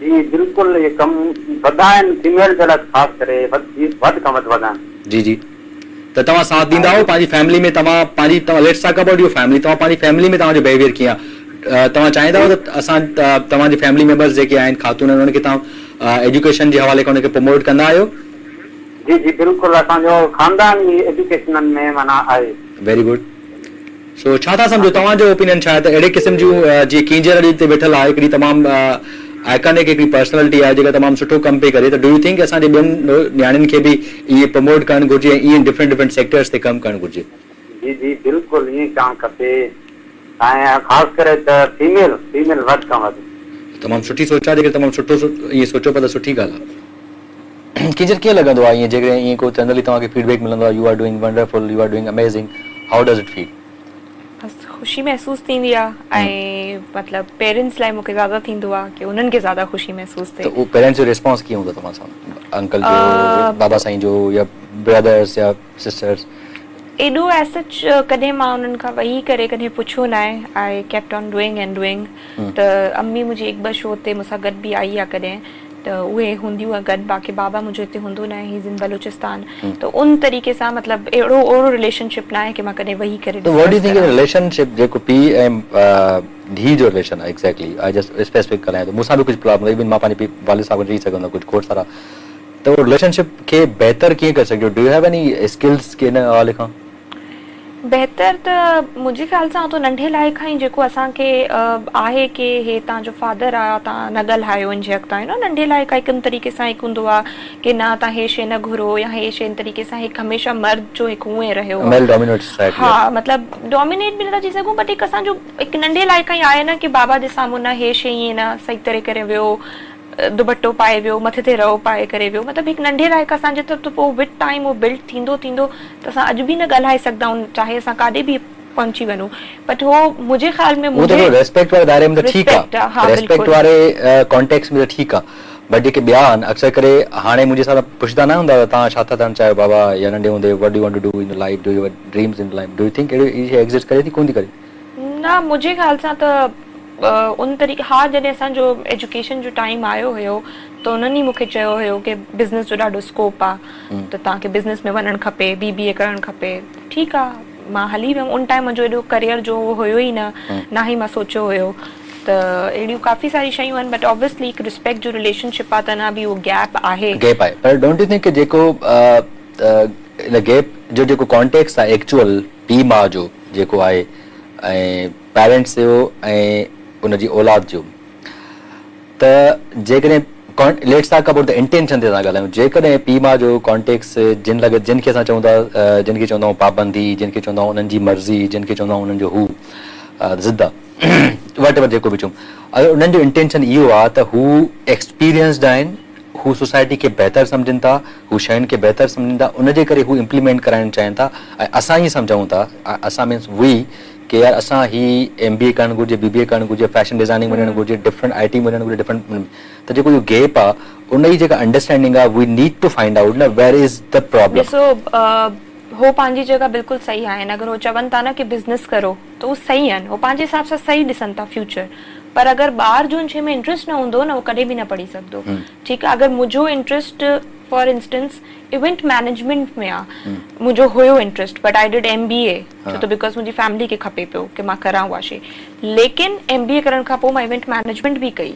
जी बिल्कुलु इहे कमु वधाइनि, फीमेल जे लाइ ख़ासि करे वधि खां वधि वधाइनि। जी जी, त तव्हां साथ ॾींदा आहियो पंहिंजी फैमिली में? तव्हां let's talk about your family, तव्हां पंहिंजी फैमिली में तव्हांजो बिहेवियर कीअं आहे? तव्हां चाहींदा आहियो त असां तव्हांजे फैमिली मेंबर्स जेके आहिनि, ख़ातून आहिनि, उन्हनि खे तव्हां एजुकेशन जे हवाले खां उनखे प्रमोट कंदा आहियो? जी जी बिल्कुलु, असांजो ख़ानदान ई एजुकेशन में माना आहे। Very good. सो छा था सम्झो, तव्हांजो ओपिनियन छा आहे त अहिड़े क़िस्म जूं जीअं किंजर अॼु हिते वेठल आहे, हिकिड़ी तमामु आइकॉनिक हिकिड़ी पर्सनैलिटी आहे जेका तमामु सुठो कमु पई करे, त डू यू थिंक असांजे ॿियनि न्याणियुनि खे बि इहे प्रमोट करणु घुरिजे ऐं इएं डिफरेंट सेक्टर्स ते कमु करणु घुरिजे? जी जी बिल्कुलु ईअं करणु खपे। ख़ासि करे त फीमेल वधि खां वधि। तमामु सुठी सोच आहे, जेके तमामु सुठो इहे सोचो पिया त सुठी ॻाल्हि आहे। कीअं कीअं लॻंदो आहे ईअं जेकॾहिं ईअं को जनरली तव्हांखे फीडबैक मिलंदो आहे, you are doing wonderful, you are doing amazing, how does it feel? बस ख़ुशी महसूस थींदी आहे ऐं मतिलबु पेरेंट्स लाइ मूंखे ज़्यादा थींदो आहे कि उन्हनि खे ज़्यादा ख़ुशी महसूस थिए। त उहो पेरेंट्स जो रिस्पॉन्स कीअं हूंदो तव्हां सां, अंकल जो, बाबा साईं जो, या ब्रदर्स या सिस्टर्स? एॾो एसच कॾहिं मां उन्हनि खां वेही करे कॾहिं पुछियो न आहे। I kept on doing and doing. त अम्मी मुंहिंजी हिकु ॿ शो ते मूंसां गॾु बि आई आहे कॾहिं, त उहे हूंदियूं आहे गॾु, बाक़ी बाबा मुंहिंजो हिते हूंदो न आहे, ही इन बलूचिस्तान। त उन तरीक़े सां मतिलबु अहिड़ो रिलेशनशिप न आहे कि मां कॾहिं वेही करे। तो what do you think relationship जेको पीउ ऐं धीउ जो रिलेशन आहे, एग्जैक्टली आई जस्ट स्पेसिफिक करां तो मूंसां बि कुझु प्रॉब्लम, इवन मां पंहिंजे वालिद साहब रही सघंदो कुझु खोड़ सारा, त उहो रिलेशनशिप खे बहितर कीअं करे सघियो? Do U have any skills के इन हवाले खां? बहितर त मुंहिंजे ख़्याल सां तो नंढे लाइ खां ई जेको असांखे आहे कि हे तव्हांजो फादर आहे, तव्हां न ॻाल्हायो इन जे अॻितां, नंढे लाइ खां हिकु तरीक़े सां हिकु हूंदो आहे कि न तव्हां हे शइ न घुरो, या हे शइ इन तरीक़े सां हिकु हमेशह मर्द जो हिकु उहे रहियो। हा, मतिलबु डोमिनेट बि नथा चई सघूं, बट हिकु असांजो हिकु नंढे लाइ खां ई आहे न कि बाबा जे साम्हूं न हे शइ ईअं न सही तरह करे वियो, दुपट्टो पाए वियो, मथे ते रओ पाए करे वियो, मतिलबु हिकु नंढे लाइ असांजे तरफ़ त पोइ विद टाइम उहो बिल्ड थींदो त असां अॼु बि न ॻाल्हाए सघंदा आहियूं, चाहे असां काॾे बि पहुची वञूं। बट हो मुंहिंजे ख़्याल में रेस्पेक्ट वारे दायरे में त ठीकु आहे, रेस्पेक्ट वारे कॉन्टेक्स्ट में त ठीकु आहे, बट जेके ॿिया आहिनि अक्सर करे हाणे मुंहिंजे सां पुछंदा न हूंदा तव्हां छा था थियणु चाहियो बाबा, या नंढे हूंदे what do you want to do in life, do your dreams in life, do you think it exist करे थी कोन थी करे? न, मुंहिंजे ख़्याल सां त उन तरीक़े, हा जॾहिं असांजो एजुकेशन जो टाइम आयो हुयो त उन्हनि ई मूंखे चयो हुयो कि बिज़नेस जो ॾाढो स्कोप आहे, त तव्हांखे बिज़नेस में वञणु खपे, BBA करणु खपे। ठीकु आहे, मां हली वियमि। उन टाइम मुंहिंजो एॾो करियर जो हुयो ई न ई मां सोचियो हुयो, त अहिड़ियूं काफ़ी सारी शयूं आहिनि, बट ऑब्वियसली हिकु रिस्पेक्ट जो रिलेशनशिप आहे त अञा बि उहो गैप आहे। पर डोंट यू थिंक जेको इन गैप जो जेको कॉन्टेक्स्ट आहे एक्चुअल पीउ माउ जो जेको आहे ऐं पेरेंट्स जो ऐं उनजी औलाद जो, त जेकॾहिं let's talk about the intention ते था ॻाल्हायूं, जेकॾहिं पीउ माउ जो कॉन्टेक्स्ट जिनखे असां चवंदा, जिनखे चवंदा आहियूं पाबंदी, जिनखे चवंदा आहियूं उन्हनि जी मर्ज़ी, जिनखे चवंदा आहियूं उन्हनि जो हू ज़िद वट जेको बि चऊं, अगरि उन्हनि जो इंटेंशन इहो आहे त हू एक्सपीरियंस्ड आहिनि, हू सोसाइटी खे बहितर सम्झनि था, हू शयुनि खे बहितर सम्झनि था, उनजे करे हू इम्प्लीमेंट कराइणु चाहिनि था, ऐं असां ईअं सम्झूं था, असां मीन्स वी कि यार असां ही MBA करणु घुरिजे, BBA करणु घुरिजे, फैशन डिज़ाइनिंग वञणु घुरिजे, डिफरेंट IT वञणु घुरिजे, डिफरेंट, त जेको इहो गैप आहे उन जी जेका अंडरस्टैंडिंग आहे, we need to find out न वेयर इज़ द प्रॉब्लम। ॾिसो, हो पंहिंजी जगह बिल्कुलु सही आहिनि, अगरि हो चवनि था न कि बिज़नेस करो त उहो सही आहिनि, हो पंहिंजे हिसाब सां सही ॾिसनि था फ्यूचर, पर अगरि ॿार जो उन शइ में इंट्रस्ट न हूंदो न, उहो कॾहिं बि न पढ़ी सघंदो। ठीकु आहे, अगरि मुंहिंजो interest for instance event management में आहे, मुंहिंजो हुयो interest, but I did MBA छो त बिकॉज मुंहिंजी फैमिली खे खपे पियो कि मां करां उहा शइ, लेकिन MBA करण खां पोइ मां इवेंट मैनेजमेंट बि कई।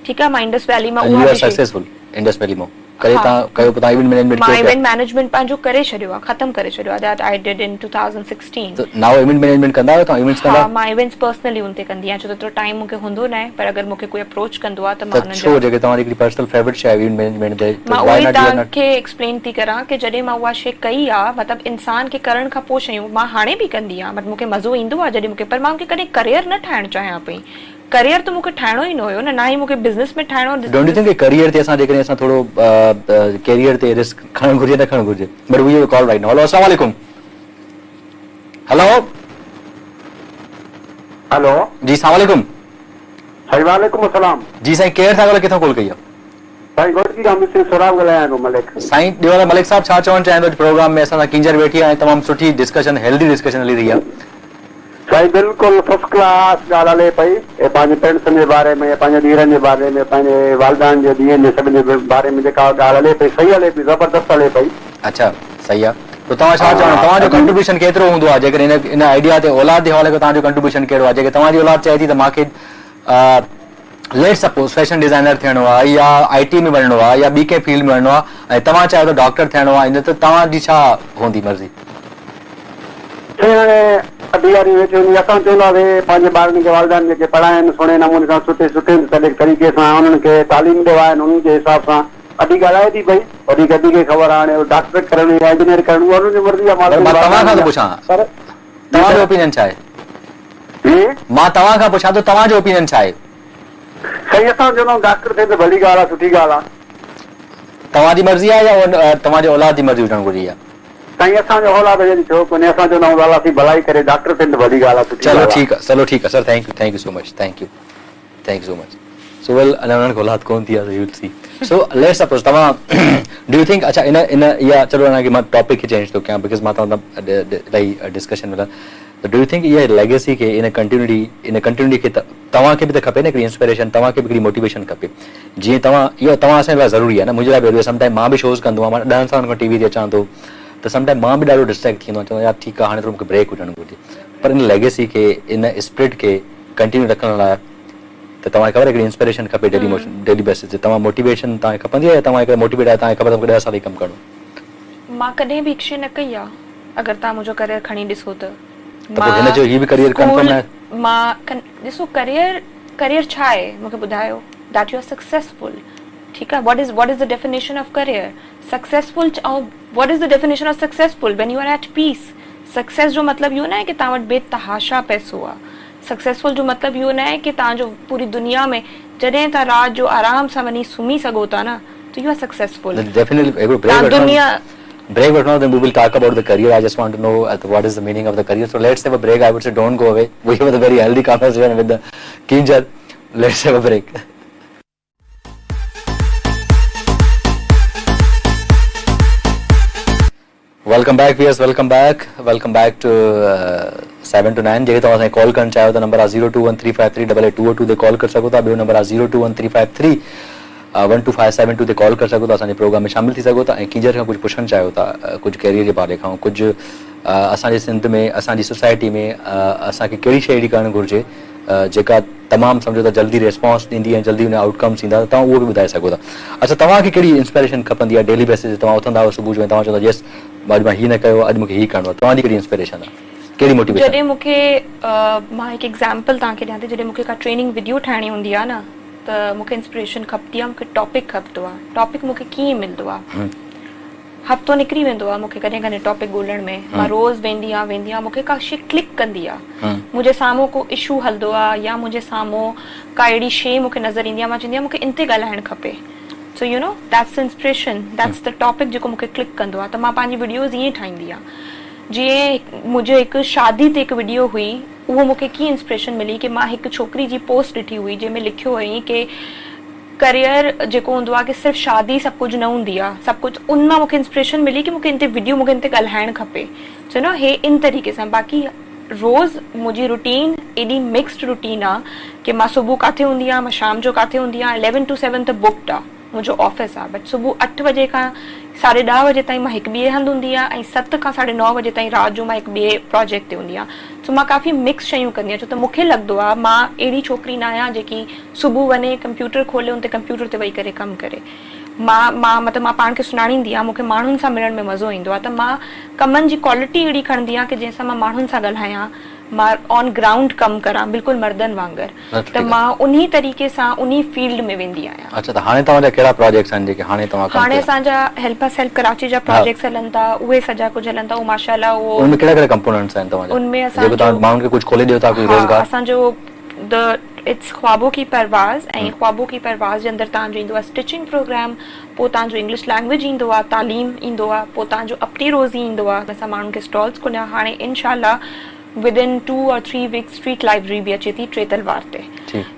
ठीकु आहे, मां इंडस वैली मां इंडस वैली मां करे मां इवेंट मैनेजमेंट पंहिंजो करे छॾियो आहे, ख़तम करे छॾियो आहे, that I did in 2016। Now event management कंदा आहियो तव्हां? इवेंट्स कंदा? हा, मां इवेंट्स पर्सनली उन ते कंदी आहियां, छो त एतिरो टाइम मूंखे हूंदो न आहे, पर अगरि मूंखे कोई अप्रोच कंदो आहे त मां उन्हनि छो जेके तव्हांजी हिकिड़ी पर्सनल फेवरेट शइ इवेंट मैनेजमेंट ते, मां उहे तव्हांखे एक्सप्लेन थी करां कि जॾहिं मां उहा शइ कई आहे, मतिलबु इंसान खे करण खां पोइ शयूं मां हाणे बि कंदी आहियां, बट मूंखे मज़ो ईंदो आहे जॾहिं मूंखे, पर मां मूंखे कॾहिं करियर न ठाहिणु चाहियां पई, करियर त मूंखे ठाहिणो ई न हुयो न ही मूंखे बिज़नेस में ठाहिणो। डोंट यू थिंक कि करियर ते असां जेकॾहिं असां थोरो करियर ते रिस्क खणणु घुरिजे न खणणु घुरिजे? But we have call right now. Hello, अस्सलाम वालेकुम। हेलो हेलो जी, अस्सलाम वालेकुम। वालेकुम अस्सलाम जी साईं, केरु था ॻाल्हायो, किथां कॉल कई आहे? साईं गोरकी गाम से सोराब ॻाल्हायां थो मलिक। साईं ॾियोला मलिक साहब, छा चवणु चाहिंदो प्रोग्राम में? असां सां किंजर वेठी आहे, तमामु सुठी डिस्कशन, हेल्दी डिस्कशन हली रही आहे। साईं बिल्कुलु फर्स्ट क्लास ॻाल्हि हले पई, पंहिंजे पेरेंट्सनि जे बारे में, पंहिंजे धीरनि जे बारे में, पंहिंजे वालिदान जे धीअनि जे सभिनि जे बारे में जेका ॻाल्हि हले पई, सही हले पई, ज़बरदस्त हले पई। अच्छा, सही आहे। त तव्हां छा चवणो, तव्हांजो कंट्रीब्यूशन केतिरो हूंदो आहे जेकॾहिं इन आइडिया ते औलाद जे हवाले खां तव्हांजो कंट्रीब्यूशन कहिड़ो आहे? जेके तव्हांजी औलाद चए थी त मूंखे लेट सपोज फैशन डिज़ाइनर थियणो आहे, या IT में वञिणो आहे, या ॿी कंहिं फील्ड में वञिणो आहे, ऐं तव्हां चाहियो त डॉक्टर थियणो आहे, इन त तव्हांजी छा हूंदी मर्ज़ी? अधिकारी वेठी हूंदी, असां चवंदासीं पंहिंजे ॿारनि खे वालिदान जेके पढ़ाइनि सुहिणे नमूने सां, सुठे तरीक़े सां उन्हनि खे तालीम ॾिवाइनि, उन्हनि जे हिसाब सां अॼु ॻाल्हाए थी पई, वॾी गॾी खे ख़बर आहे हाणे डॉक्टर करणु या इंजीनियर करणु, उहा उन्हनि जी मर्ज़ी आहे। तव्हां खां थो पुछां, तव्हांजो ओपिनियन छा आहे? मां तव्हां खां पुछां थो तव्हांजो ओपिनियन छा आहे? साईं असां चवंदा डॉक्टर थिए त भली ॻाल्हि आहे, सुठी ॻाल्हि आहे। तव्हांजी मर्ज़ी आहे या तव्हांजे औलाद जी मर्ज़ी हुजण घुरिजे? साईं असांजो औलाद जॾहिं थियो कोन्हे, असां चवंदा आहियूं अलाह असीं भलाई करे डॉक्टर थियनि त भली ॻाल्हि आहे, सुठी चलो ॻाल्हि ठीक है, चलो ठीक है sir, thank you so much, thank you so much. So well अञा उन्हनि खे औलाद कोन थी आहे, U will see. So let's suppose तव्हां डू यू थिंक, अच्छा इन या चलो अञा मां टॉपिक खे चेंज थो कयां बिकॉज़ मां तव्हां इलाही डिस्कशन मिला, त डू यू थिंक इहा लेगेसी खे इन कंटिन्यूटी खे तव्हांखे बि त खपे न हिकिड़ी इंस्पिरेशन, तव्हांखे बि हिकिड़ी मोटिवेशन खपे, जीअं तव्हां इहो तव्हां असांजे लाइ ज़रूरी आहे न, मुंहिंजे लाइ बि। समटाइम मां बि शोज़ कंदो आहियां, मां 10 सालनि खां टीवी ते अचां थो, त समटाइम मां बि ॾाढो डिस्ट्रैक्ट थींदो आहियां, चवंदो यार ठीकु आहे हाणे थोरो मूंखे ब्रेक हुजणु घुरिजे, पर इन लेगेसी खे इन स्पिरिट खे कंटिन्यू रखण लाइ त तव्हांखे ख़बर हिकिड़ी इंस्पिरेशन खपे डेली बेसिस ते। तव्हां मोटिवेशन तव्हांखे खपंदी आहे या तव्हां हिकिड़े मोटिवेट आहे, तव्हांखे ख़बर मूंखे 10 साल ई कमु करिणो? मां कॾहिं बि इच्छा न कई आहे, अगरि तव्हां मुंहिंजो करियर खणी ॾिसो त हिन जो ही बि करियर कंफर्म आहे। मां ॾिसो करियर छा आहे मूंखे ॿुधायो, दैट यू आर सक्सेसफुल, ठीकु आहे। What is the definition of career? Successful, what is the definition of successful? When you are at peace. Success जो मतिलबु इहो न आहे कि तव्हां वटि बेतहाशा पैसो आहे। सक्सेसफुल जो मतिलबु इहो न आहे कि तव्हांजो पूरी दुनिया में जॾहिं तव्हां राति जो आराम सां वञी सुम्ही सघो था न, त यू आर सक्सेसफुल। दुनिया break, but now then we will talk about the career. I just want to know what is the meaning of the career. So let's have a break. I would say don't go away. We have a very healthy conversation with the Kinjal. Let's have a break. Welcome back viewers, welcome back to 7 to 9. जेके तव्हां call करणु चाहियो त number आहे 02135388202 ते call करे सघो था। ॿियो नंबर आहे 02135312572 ते कॉल करे सघो था, असांजे प्रोग्राम में शामिल थी सघो था ऐं कीजर खां कुझु पुछणु चाहियो था, कुझु कैरियर जे बारे खां, कुझु असांजे सिंध में, असांजी सोसाइटी में असांखे कहिड़ी शइ अहिड़ी करणु घुरिजे जेका तमामु सम्झो त जल्दी रिस्पॉन्स ॾींदी ऐं जल्दी हुन आउटकम्स ईंदा, त तव्हां उहो बि ॿुधाए सघो था। अच्छा, तव्हांखे कहिड़ी इंस्पिरेशन खपंदी आहे डेली बेसिस ते? तव्हां उथंदा आहियो सुबुह जो ऐं तव्हां चवंदा यस अॼु मां हीअ न कयो, अॼु मूंखे हीअ करिणो आहे, तव्हांजी कहिड़ी इंस्पिरेशन आहे, कहिड़ी मोटिवेशन? जॾहिं मूंखे मां हिकु एग्ज़ाम्पल तव्हांखे ॾियां थी, जॾहिं मूंखे का ट्रेनिंग वीडियो ठाहिणी हूंदी आहे न, त मूंखे इंस्पिरेशन खपंदी आहे, मूंखे टॉपिक खपंदो आहे। टॉपिक मूंखे कीअं मिलंदो आहे? हफ़्तो निकिरी वेंदो आहे मूंखे कॾहिं कॾहिं टॉपिक ॻोल्हण में। मां रोज़ वेंदी आहियां, मूंखे का शइ क्लिक कंदी आहे, मुंहिंजे साम्हूं को इशू हलंदो आहे या मुंहिंजे साम्हूं का अहिड़ी शइ मूंखे नज़र ईंदी आहे, मां चवंदी आहियां मूंखे इन ते ॻाल्हाइणु खपे। So you know that's inspiration, that's the topic जेको मूंखे क्लिक कंदो आहे। त मां पंहिंजी वीडियोज़ ईअं ठाहींदी आहियां। जीअं मुंहिंजो हिकु शादी ते हिकु वीडियो हुई, उहो मूंखे कीअं इंस्पिरेशन मिली कि मां हिकु छोकिरी जी पोस्ट ॾिठी हुई जंहिंमें लिखियो हुई कि करियर जेको हूंदो आहे कि सिर्फ़ु शादी सभु कुझु न हूंदी आहे, सभु कुझु। उन मां मूंखे इंस्पिरेशन मिली कि मूंखे इन ते वीडियो, मूंखे इन ते ॻाल्हाइणु खपे। सो नो हे इन तरीक़े सां। बाक़ी रोज़ मुंहिंजी रूटीन एॾी मिक्सड रूटीन आहे कि मां सुबुह किथे हूंदी आहियां, मां शाम जो किथे हूंदी आहियां। 11 to 7 त बुक्ड आहे मुंहिंजो ऑफिस आहे, बट सुबुह 8 बजे खां 10:30 बजे ताईं मां हिकु ॿिए हंधि हूंदी आहियां ऐं 7 खां 9:30 बजे ताईं राति जो मां हिकु ॿिए प्रोजेक्ट ते हूंदी आहियां। सो मां काफ़ी मिक्स शयूं कंदी आहियां, छो त मूंखे लॻंदो आहे मां अहिड़ी छोकिरी न आहियां जेकी सुबुह वञे कंप्यूटर खोले उन ते कंप्यूटर ते वेही करे कमु करे। मां मतिलबु मां पाण खे सुञाणींदी आहियां, मूंखे माण्हुनि सां मिलण में मज़ो ईंदो आहे, त मां कमनि जी क्वालिटी अहिड़ी खणंदी आहियां कि जंहिंसां मां माण्हुनि सां ॻाल्हायां, मां ऑन ग्राउंड कमु करां, बिल्कुलु मर्दनि वांगुरु। त मां उन्ही तरीक़े सां उन्ही फील्ड में वेंदी आहियां। अच्छा, त हाणे तव्हांजा कहिड़ा प्रोजेक्ट्स आहिनि जेके हाणे तव्हां? हाणे असांजा हेल्प अस हेल्प कराची जा प्रोजेक्ट्स हलनि था, उहे सॼा कुझु हलनि था। उहो माशाल्लाह उहो उनमें कहिड़ा कहिड़ा कंपोनेंट्स आहिनि तव्हांजा? उनमें जेको तव्हां माण्हुनि खे कुझु खोले ॾियो था, कोई रोज़गार? असांजो इट्स ख्वाबों की परवाज़, ऐं ख्वाबों की परवाज़ जे अंदरि तव्हांजो ईंदो आहे स्टिचिंग प्रोग्राम, पोइ तव्हांजो इंग्लिश लैंग्वेज ईंदो आहे, तालीम ईंदो आहे, पोइ तव्हांजो अपनी रोज़ी ईंदो आहे। असां माण्हुनि खे स्टॉल्स खोलिया। हाणे इनशाला within 2 or 3 weeks street library बि अचे थी 3 तलवार ते।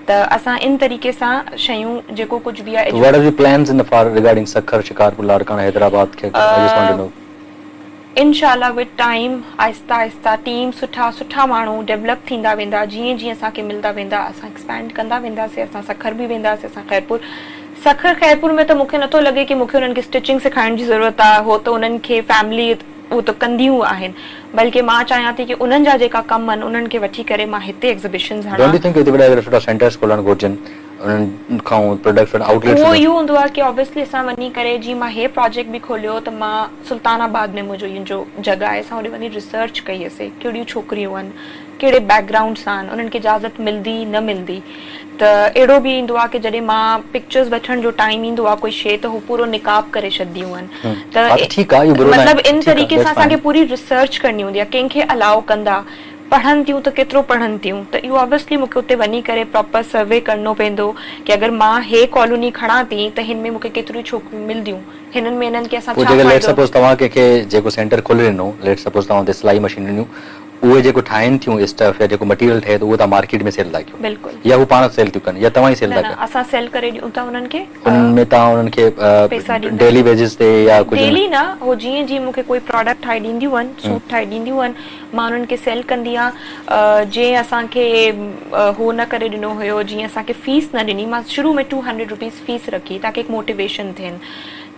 त असां इन तरीक़े सां शयूं जेको कुझु बि आहे। What are the plans in the far regarding Sakhar, Shikarpur, Larkana, Hyderabad? I just want to know. इनशाला with time Aahista Aahista team सुठा माण्हू डेवलप थींदा वेंदा, जीअं जीअं असांखे मिलंदा वेंदा असां एक्सपैंड कंदा वेंदासीं। असां सखर बि वेंदासीं, असां खैरपुर में त मूंखे नथो लॻे कि मूंखे उन्हनि खे स्टिचिंग सेखारण जी ज़रूरत आहे, हो त उन्हनि खे फैमिली उहो त कंदियूं आहिनि, बल्कि मां चाहियां थी कि उन्हनि जा जेका कम आहिनि उन्हनि खे वठी करे मां हिते एग्ज़िबिशन्स हणां। डोंट यू थिंक इते सुठा सेंटर्स खोलण घुरिजनि, उन्हनि खां प्रोडक्ट्स आउटलेट्स? उहो इहो हूंदो आहे कि ऑब्वियसली असां वञी करे, जीअं मां हे प्रोजेक्ट बि खोलियो त मां सुल्तानाबाद में मुंहिंजो इहो जो जॻह आहे, असां होॾे वञी रिसर्च कई असीं कहिड़ियूं छोकिरियूं आहिनि, कहिड़े बैकग्राउंड सां आहिनि, उन्हनि खे इजाज़त मिलंदी न मिलंदी। त अहिड़ो बि ईंदो आहे कि जॾहिं मां पिक्चर्स वठण जो टाइम ईंदो आहे कोई शइ, त हू पूरो निकाब करे छॾंदियूं आहिनि। त मतिलबु इन तरीक़े सां असांखे पूरी रिसर्च करणी हूंदी आहे, कंहिंखे अलाउ कंदा, पढ़नि थियूं त केतिरो पढ़नि थियूं, त इहो ऑब्वियसली मूंखे उते वञी करे प्रॉपर सर्वे करणो पवंदो कि अगरि मां हे कॉलोनी खणा थी त हिन में मूंखे केतिरियूं छोकिरियूं मिलंदियूं, हिननि में हिननि खे असां छा लेट सपोज तव्हां कंहिंखे जेको सेंटर खोले ॾिनो, लेट सपोज तव्हां उते सिलाई मशीन ॾिनियूं, उहे जेको ठाहिनि थियूं स्टफ या जेको मटीरियल ठहे थो उहो तव्हां मार्केट में सेल था कयो, बिल्कुलु, या हू पाण सेल थियूं कनि या तव्हां ई सेल था कयो? असां सेल करे ॾियूं था उन्हनि खे, उनमें तव्हां उन्हनि खे पैसा ॾींदा, डेली बेसिस ते या कुझु? डेली न, हो जीअं जीअं मूंखे कोई प्रोडक्ट ठाहे ॾींदियूं आहिनि, सूट ठाहे ॾींदियूं आहिनि, मां उन्हनि खे सेल कंदी आहियां। जीअं असांखे हो न करे ॾिनो हुयो, जीअं असांखे फीस न ॾिनी, मां शुरू में 200 रुपीज़ फीस रखी ताकि हिकु मोटिवेशन थियनि,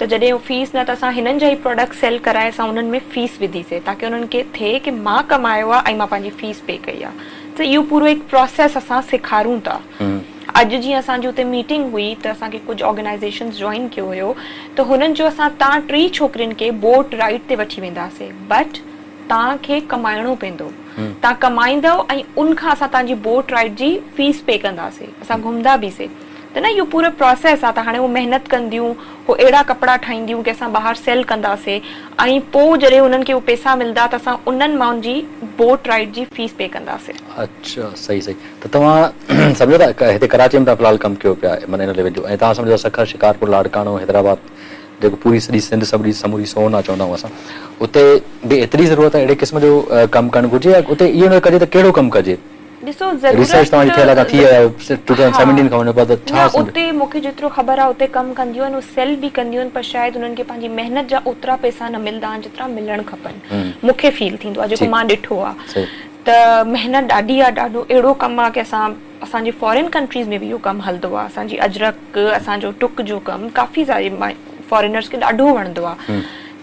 त जॾहिं हो फीस न त असां हिननि जा ई प्रोडक्ट सेल कराए असां उन्हनि में फीस विधीसीं ताकि उन्हनि खे थिए कि मां कमायो आहे ऐं मां पंहिंजी फीस पे कई आहे। त इहो पूरो हिकु प्रोसेस असां सेखारूं था। अॼु जीअं असांजी उते मीटिंग हुई त असांखे कुझु ऑर्गेनाइज़ेशन्स जॉइन कयो हुयो, त हुननि जो असां तव्हां 3 छोकिरियुनि खे बोट राइड ते वठी वेंदासीं, बट तव्हांखे कमाइणो पवंदो, तव्हां कमाईंदव ऐं उनखां असां तव्हांजी बोट राइड जी फीस पे कंदासीं, असां घुमंदा बीसीं। त न इहो पूरो प्रोसेस आहे। त हाणे उहो महिनत कंदियूं, हो अहिड़ा कपिड़ा ठाहींदियूं कि असां ॿाहिरि सेल कंदासीं ऐं पोइ जॾहिं उन्हनि खे उहे पैसा मिलंदा त असां उन्हनि माण्हुनि जी बोट राइड जी फीस पे कंदासीं। अच्छा, सही सही। त तव्हां सम्झो था हिते कराची में तव्हां फ़िलहाल कमु कयो पिया माना इन लेवल जो, ऐं तव्हां सम्झो सखर, शिकारपुर, लाड़कानो, हैदराबाद जेको पूरी सॼी सिंध सभु समूरी सोन आहे चवंदा आहियूं असां, उते बि एतिरी ज़रूरत आहे अहिड़े क़िस्म जो कमु करणु घुरिजे, या उते इहो न कजे त कहिड़ो कमु कजे? ॾिसो, रिसर्च तव्हांजी थियल आहे, थी आहे 2017 खां वञो पिया त छा उते मूंखे जेतिरो ख़बर आहे उते कमु कंदियूं आहिनि, सेल बि कंदियूं आहिनि, पर शायदि उन्हनि खे पंहिंजी महिनत जा ओतिरा पैसा न मिलंदा आहिनि जेतिरा मिलणु खपनि, मूंखे फील थींदो आहे जेको मां ॾिठो आहे। त महिनत ॾाढी आहे, ॾाढो अहिड़ो कमु आहे कि असांजे फॉरेन कंट्रीज़ में बि इहो कमु हलंदो आहे। असांजी अजरक, असांजो टुक जो कमु काफ़ी सारे फॉरेनर्स खे ॾाढो वणंदो आहे।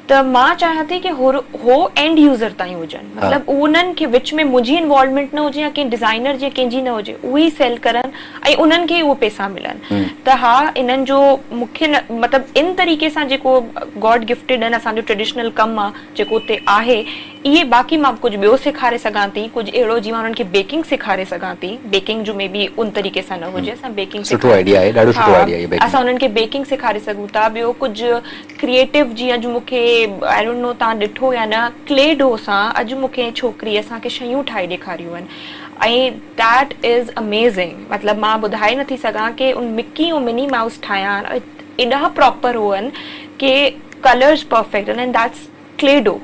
त मां चाहियां थी कि हो एंड यूज़र ताईं हुजनि, मतिलबु उन्हनि खे विच में मुंहिंजी इन्वॉल्वमेंट न हुजे या कंहिं डिज़ाइनर जी कंहिंजी न हुजे, उहे ई सेल करनि ऐं उन्हनि खे उहे पैसा मिलनि। त हा, इन्हनि जो मूंखे न मतिलबु इन तरीक़े सां जेको गॉड गिफ्टेड आहिनि, असांजो ट्रेडिशनल कमु आहे जेको उते आहे, इहे बाक़ी मां कुझु ॿियो सेखारे सघां थी, कुझु अहिड़ो जीअं उन्हनि खे बेकिंग सेखारे सघां थी। बेकिंग जो में बि उन तरीक़े सां न हुजे, असां बेकिंग असां उन्हनि खे बेकिंग सेखारे सघूं था। ॿियो कुझु क्रिएटिव, जीअं अॼु मूंखे आई डोंट नो तव्हां ॾिठो या न, क्ले डो सां अॼु मूंखे छोकिरी असांखे शयूं ठाहे ॾेखारियूं आहिनि ऐं दैट इज़ अमेज़िंग। मतिलबु मां ॿुधाए नथी सघां कि उन मिकी ऐं मिनी माउस ठाहिया एॾा प्रॉपर हुअनि कि कलर्स परफेक्ट आहिनि, एंड दैट्स क्ले डो।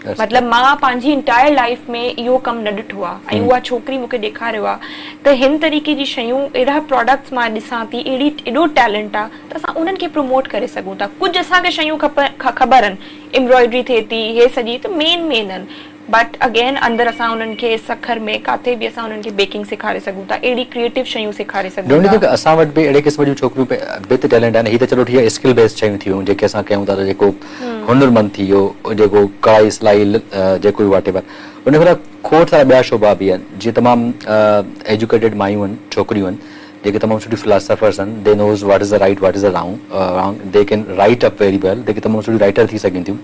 मतिलबु मां पंहिंजी इंटायर लाइफ में इहो कमु न ॾिठो आहे ऐं उहा छोकिरी मूंखे ॾेखारियो आहे। त हिन तरीक़े जी शयूं, अहिड़ा प्रोडक्ट्स मां ॾिसां थी, एॾो टैलेंट आहे त असां उन्हनि खे प्रमोट करे सघूं था। कुझु असांखे शयूं ख़बर आहिनि, एम्ब्रॉयडरी थिए थी, हे सॼी त मेन आहिनि, बट अगेन अंदरि असां उन्हनि खे सखर में काथे बि असां उन्हनि खे बेकिंग सेखारे सघूं था, अहिड़ी क्रिएटिव शयूं सेखारे सघूं था। असां वटि बि अहिड़े क़िस्म जूं छोकिरियूं बेत टैलेंट आहिनि। हीअ त चलो ठीक आहे, स्किल बेस्ड शयूं थियूं जेके असां कयूं था, जेको हुनरमंद थी वियो, जेको कढ़ाई सिलाई जेको वाटेवर, उन खां खोड़ सारा ॿिया शोभा बि आहिनि। जीअं तमामु एजुकेटेड मायूं आहिनि, छोकिरियूं आहिनि जेके तमामु सुठी फिलोसफर्स आहिनि, they knows what is the right, what is the wrong, they can write up very well, जेके तमामु सुठी राइटर थी सघनि थियूं,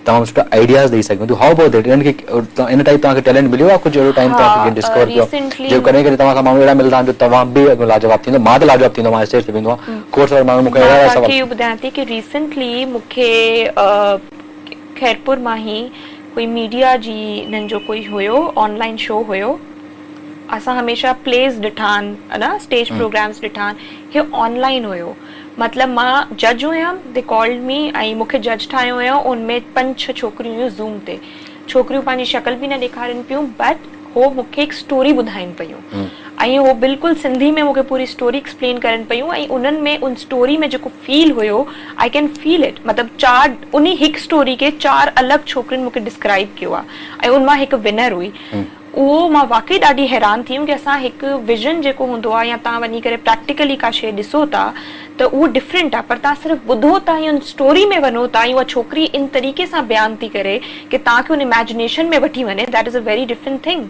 तमामु सुठा आइडियाज़ ॾेई सघनि थियूं। हाउ अबाउट दैट? इन्हनि खे इन टाइप तव्हांखे टैलेंट मिलियो आहे? कुझु अहिड़ो टाइम तव्हांखे डिस्कवर कयो जो कॾहिं कॾहिं तव्हां खां माण्हू अहिड़ा मिलंदा आहिनि जो तव्हां बि लाजवाब थींदो? मां त लाजवाब थींदो, मां स्टेज ते वेंदो आहियां, खोड़ सारा माण्हू मूंखे अहिड़ा सवाल। इहो ॿुधायां थी कि रिसेंटली मूंखे खैरपुर मां ई कोई मीडिया जी हिननि जो कोई हुयो, ऑनलाइन शो हुयो। असां हमेशा प्लेस ॾिठा आहिनि, न स्टेज प्रोग्राम्स ॾिठा आहिनि, हे ऑनलाइन हुयो। मतिलबु मां जज हुयमि, दे कॉल्ड मी ऐं मूंखे जज ठाहियो हुयो। उनमें 5-6 छोकिरियूं हुयूं ज़ूम ते। छोकिरियूं पंहिंजी शक्ल बि न ॾेखारनि पियूं, बट हो मूंखे हिकु स्टोरी ॿुधाइनि पियूं ऐं हो बिल्कुलु सिंधी में मूंखे पूरी स्टोरी एक्सप्लेन करनि पियूं ऐं उन्हनि में उन स्टोरी में जेको फील हुयो, आई कैन फील इट। मतिलबु उन हिकु स्टोरी खे 4 अलॻि छोकिरियुनि मूंखे डिस्क्राइब कयो आहे ऐं उन मां हिकु विनर हुई। उहो मां वाकई ॾाढी हैरान थी वियमि कि असां हिकु विजन जेको हूंदो आहे या तव्हां वञी करे प्रैक्टिकली का शइ ॾिसो था त उहो डिफरेंट आहे, पर तव्हां सिर्फ़ु ॿुधो था ऐं उन स्टोरी में वञो था ऐं उहा छोकिरी इन तरीक़े सां बयानु थी करे कि तव्हांखे उन इमेजिनेशन में वठी वञे, that is a very different thing.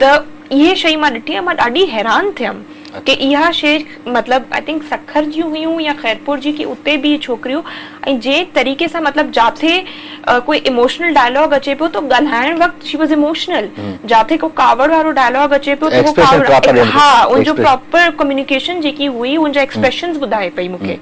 त इहे शइ मां ॾिठी आहे, मां ॾाढी हैरान थियमि कि इहा शइ मतिलबु आई थिंक सखर जी हुयूं या खैरपुर जी, कि उते बि छोकिरियूं ऐं जंहिं तरीक़े सां मतिलबु जाथे कोई इमोशनल डायलॉग अचे पियो त ॻाल्हाइण वक़्तु शी वॉज इमोशनल, जाथे को कावड़ वारो डायलॉग अचे पियो त उहो हा, उनजो प्रॉपर कम्युनिकेशन जेकी हुई, उनजा एक्सप्रेशंस ॿुधाए पई मूंखे।